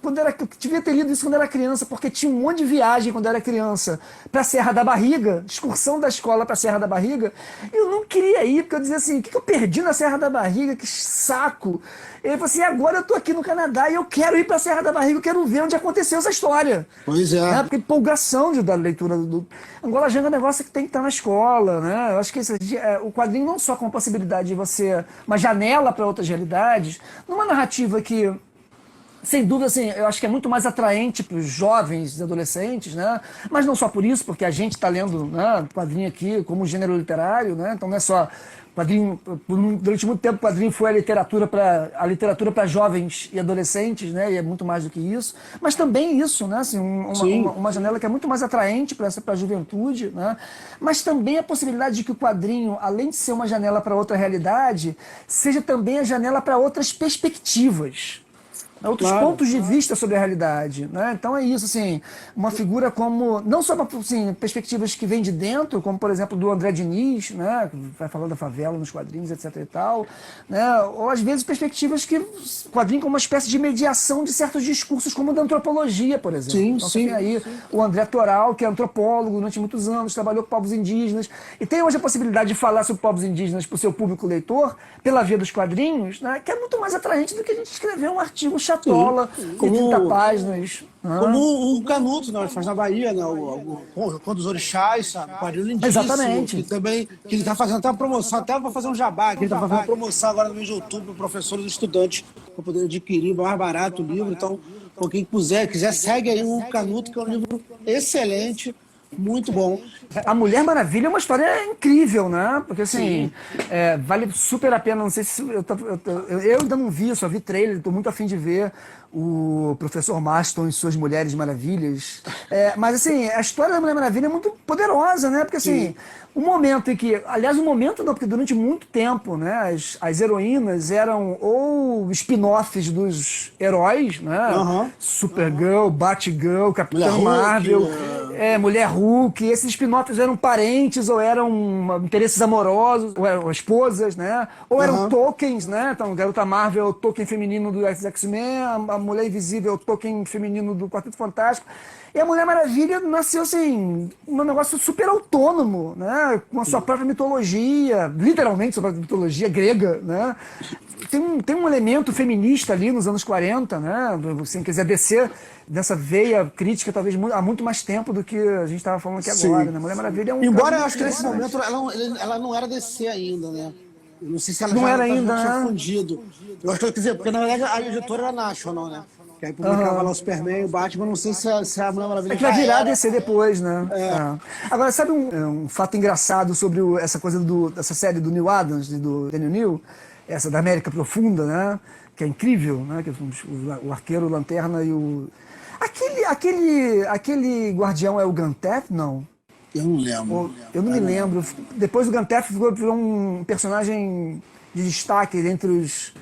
eu devia ter lido isso quando era criança, porque tinha um monte de viagem quando era criança para a Serra da Barriga, excursão da escola para a Serra da Barriga. Eu não queria ir, porque eu dizia assim, o que eu perdi na Serra da Barriga? Que saco! Ele falou assim, agora eu tô aqui no Canadá e eu quero ir para a Serra da Barriga, eu quero ver onde aconteceu essa história. Pois é. Né? Porque empolgação da leitura do Angola Janga é um negócio que tem que estar na escola, né? Eu acho que o quadrinho não só com a possibilidade de você, uma janela para outras realidades, numa narrativa que, sem dúvida, assim, eu acho que é muito mais atraente para os jovens e adolescentes, né? Mas não só por isso, porque a gente está lendo, né, quadrinho aqui como gênero literário, né? Então não é só quadrinho. Durante muito tempo, o quadrinho foi a literatura para jovens e adolescentes, né? E é muito mais do que isso. Mas também isso, né? Assim, uma janela que é muito mais atraente para a juventude, né? Mas também a possibilidade de que o quadrinho, além de ser uma janela para outra realidade, seja também a janela para outras perspectivas. Outros pontos de vista sobre a realidade, né? Então é isso, assim, uma figura como, não só assim, perspectivas que vêm de dentro, como por exemplo do André Diniz, né? Que vai falando da favela nos quadrinhos, etc e tal, né? Ou às vezes perspectivas que quadrinho como uma espécie de mediação de certos discursos, como o da antropologia, por exemplo. Sim, então tem aí o André Toral, que é antropólogo durante muitos anos, trabalhou com povos indígenas, e tem hoje a possibilidade de falar sobre povos indígenas para o seu público leitor, pela via dos quadrinhos, né? Que é muito mais atraente do que a gente escrever um artigo chatola e 30 páginas. Como o Canuto, né? Ele faz na Bahia, né? Quando os orixás, sabe? Quadrinho lindíssimo. Exatamente. Que também, que ele está fazendo até uma promoção, até para fazer um jabá, que ele está fazendo uma promoção agora no mês de outubro para professores e estudantes, para poder adquirir mais barato o livro. Então, quem quiser, segue aí o Canuto, que é um livro excelente. Muito bom. A Mulher Maravilha é uma história incrível, né? Porque assim, vale super a pena. Não sei se eu ainda não vi, só vi trailer, estou muito afim de ver o Professor Marston e suas Mulheres Maravilhas. Mas assim, a história da Mulher Maravilha é muito poderosa, né? Porque assim, o momento em que, aliás, o momento não, porque durante muito tempo, né, as heroínas eram ou spin-offs dos heróis, né? Supergirl, Batgirl, Capitã Marvel, Mulher Hulk, esses spin-offs eram parentes ou eram interesses amorosos, ou eram esposas, né? Ou eram tokens, né? Então, Garota Marvel é o token feminino do X-Men, a Mulher Invisível é o token feminino do Quarteto Fantástico. E a Mulher Maravilha nasceu assim, um negócio super autônomo, né? Com a sua própria mitologia, literalmente sua própria mitologia grega, né? Tem um elemento feminista ali nos anos 40, né? Se você quiser descer dessa veia crítica, talvez há muito mais tempo do que a gente estava falando aqui agora, né? Mulher Maravilha é um... Embora eu acho que nesse momento ela não era DC ainda, né? Não sei se ela não já era ainda, tinha fundido. Eu acho que, quer dizer, porque na verdade a editora era National, né? Que aí publicava lá o Superman e o Batman, não sei se a Mulher Maravilha... É que vai virar DC depois, né? Agora, sabe um fato engraçado sobre essa coisa dessa série do Neil Adams, do Daniel Neal, essa da América Profunda, né? Que é incrível, né? Que o Arqueiro, o Lanterna e o... Aquele guardião é o Ganteth? Não. Eu não lembro. Eu não me lembro. Depois o Ganteth virou um personagem de destaque entre os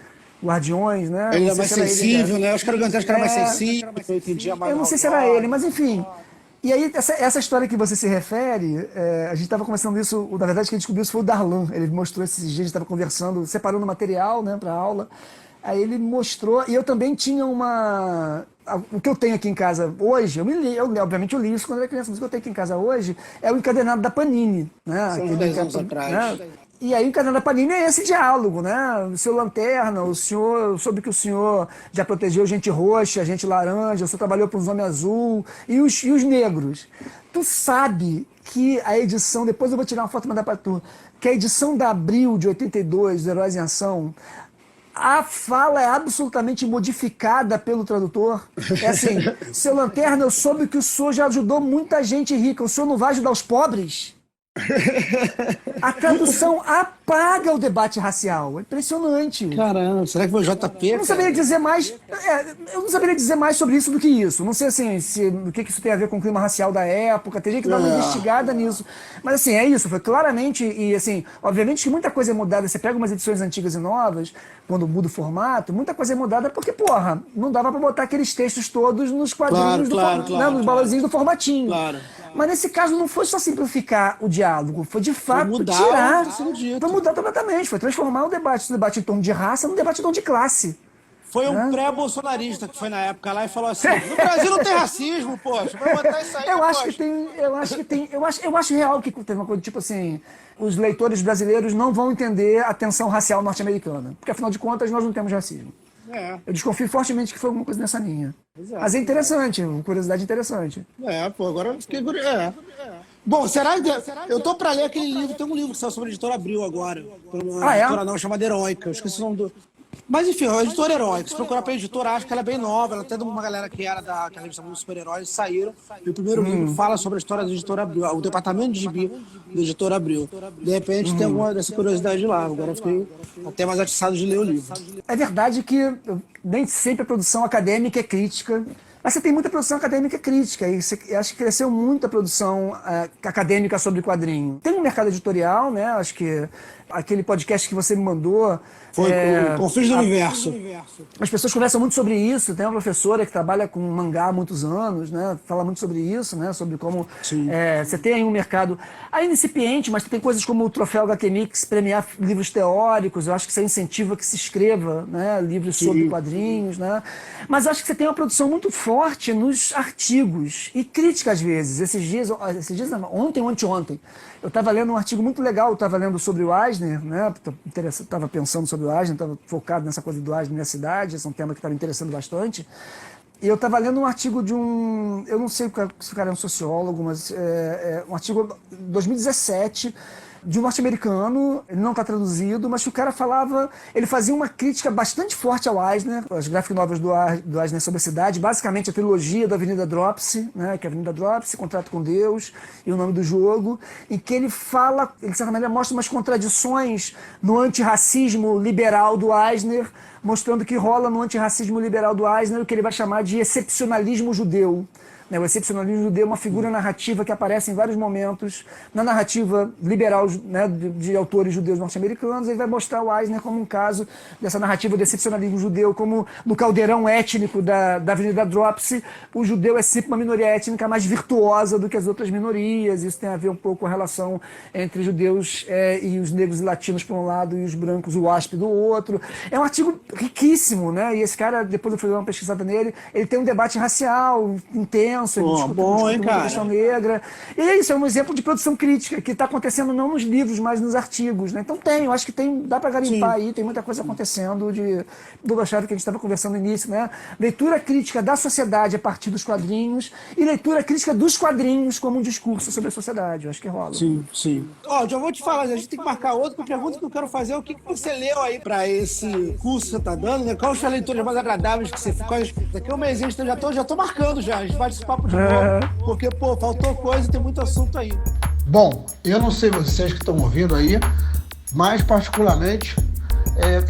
guardiões, né? Ele é mais sensível, né? Eu acho que era o Ganteth que era mais sensível, eu entendia mais. Eu não sei se era ele, mas enfim. E aí, essa história que você se refere, a gente estava conversando isso, na verdade, quem descobriu isso foi o Darlan. Ele mostrou esses dias, a gente estava conversando, separando material, né, para aula. Aí ele mostrou, e eu também tinha o que eu tenho aqui em casa hoje, obviamente eu li isso quando era criança, mas o que eu tenho aqui em casa hoje é o encadernado da Panini, né? São 10 anos atrás. Né? E aí o encadernado da Panini é esse diálogo, né? O seu Lanterna, o senhor, eu soube que o senhor já protegeu gente roxa, gente laranja, o senhor trabalhou para os homens azul e os negros. Tu sabe que a edição, depois eu vou tirar uma foto e mandar para tu, que a edição da Abril de 82, do Heróis em Ação, a fala é absolutamente modificada pelo tradutor. É assim, seu Lanterna, eu soube que o senhor já ajudou muita gente rica, o senhor não vai ajudar os pobres? A tradução apaga o debate racial. É impressionante. Caramba, será que foi o JP? Eu não saberia dizer mais. Eu não saberia dizer mais sobre isso do que isso. Não sei assim, o que isso tem a ver com o clima racial da época. Teria que dar uma investigada nisso. Mas assim, é isso. Foi claramente. E assim, obviamente que muita coisa é mudada. Você pega umas edições antigas e novas, quando muda o formato, muita coisa é mudada porque, porra, não dava pra botar aqueles textos todos nos quadrinhos, nos balãozinhos do formatinho. Claro. Mas nesse caso não foi só simplificar o diálogo, foi de fato tirar, foi mudar completamente, foi transformar o debate em torno de raça num debate em torno de classe. Foi um pré-bolsonarista que foi na época lá e falou assim: no Brasil não tem racismo, poxa, vai botar isso aí. Eu acho real que tem uma coisa tipo assim: os leitores brasileiros não vão entender a tensão racial norte-americana, porque afinal de contas nós não temos racismo. Eu desconfio fortemente que foi alguma coisa nessa linha. Exato. Mas é interessante, uma curiosidade interessante. Agora eu fiquei curioso. Bom, será que... Eu tô pra ler aquele livro, tem um livro que saiu sobre a editora Abril agora. Uma editora nova chamada Heróica, eu esqueci o nome do... Mas enfim, a editora Heróica, se procurar pra editora, acho que ela é bem nova, ela até de uma galera que era daquela revista dos super-heróis, saíram, e o primeiro livro fala sobre a história da editora Abril, o departamento de gibi da editora Abril. De repente tem alguma dessa curiosidade lá, agora eu fiquei até mais atiçado de ler o livro. É verdade que nem sempre a produção acadêmica é crítica, mas você tem muita produção acadêmica crítica, e acho que cresceu muito a produção acadêmica sobre quadrinho. Tem um mercado editorial, né? Acho que aquele podcast que você me mandou... Foi o Confins do Universo. As pessoas conversam muito sobre isso. Tem uma professora que trabalha com mangá há muitos anos, né? Fala muito sobre isso, né? Sobre como você tem aí um mercado ainda incipiente, mas tem coisas como o Troféu HQ Mix premiar livros teóricos. Eu acho que isso incentiva que se escreva, né? Livros sobre quadrinhos, né? Mas acho que você tem uma produção muito forte nos artigos e crítica às vezes. Esses dias ontem ou anteontem, eu estava lendo um artigo muito legal, eu estava lendo sobre o Eisner, né? Estava pensando sobre o Eisner, estava focado nessa coisa do Eisner na cidade, esse é um tema que estava me interessando bastante. E eu estava lendo um artigo de um... Eu não sei se o cara é um sociólogo, mas um artigo de 2017... de um norte-americano, ele não está traduzido, mas o cara ele fazia uma crítica bastante forte ao Eisner, as graphic novels do Eisner sobre a cidade, basicamente a trilogia da Avenida Dropsy, né, que é a Avenida Dropsy, Contrato com Deus e O Nome do Jogo, em que ele de certa maneira, mostra umas contradições no antirracismo liberal do Eisner, mostrando que rola no antirracismo liberal do Eisner o que ele vai chamar de excepcionalismo judeu. O excepcionalismo judeu é uma figura narrativa que aparece em vários momentos na narrativa liberal, né, de autores judeus norte-americanos. Ele vai mostrar o Eisner como um caso dessa narrativa do excepcionalismo judeu, como no caldeirão étnico da Avenida Dropsy, o judeu é sempre uma minoria étnica mais virtuosa do que as outras minorias. Isso tem a ver um pouco com a relação entre judeus e os negros e latinos por um lado e os brancos, o WASP do outro. É um artigo riquíssimo, né? E esse cara, depois eu fui dar uma pesquisada nele, ele tem um debate racial intenso. Bom, hein, cara? Questão negra. E é isso, é um exemplo de produção crítica que está acontecendo não nos livros, mas nos artigos, né? Então eu acho que dá para garimpar aí, tem muita coisa acontecendo do Bachado que a gente estava conversando no início, né? Leitura crítica da sociedade a partir dos quadrinhos e leitura crítica dos quadrinhos como um discurso sobre a sociedade. Eu acho que rola. Sim. Já vou te falar, a gente tem que marcar outro, porque a pergunta que eu quero fazer é o que você leu aí para esse curso que você está dando, né? Quais são as leituras mais agradáveis que você fez? Daqui a um mês já tô marcando já, a gente bate esse papo de novo, porque, faltou coisa e tem muito assunto aí. Bom, eu não sei vocês que estão ouvindo aí, mas particularmente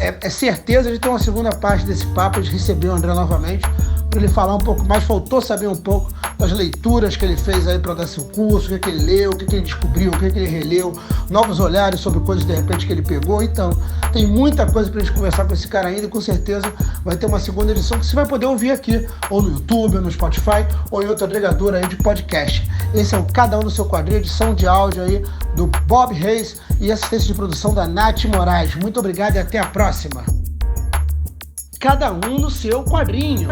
é certeza de ter uma segunda parte desse papo, de receber o André novamente, para ele falar um pouco mais, faltou saber um pouco das leituras que ele fez aí para dar seu curso, o que ele leu, o que ele descobriu, o que ele releu, novos olhares sobre coisas de repente que ele pegou. Então, tem muita coisa para a gente conversar com esse cara ainda e com certeza vai ter uma segunda edição que você vai poder ouvir aqui, ou no YouTube, ou no Spotify, ou em outro agregador aí de podcast. Esse é o Cada Um no Seu Quadrinho, edição de áudio aí do Bob Reis e assistência de produção da Nath Moraes. Muito obrigado e até a próxima. Cada um no seu quadrinho.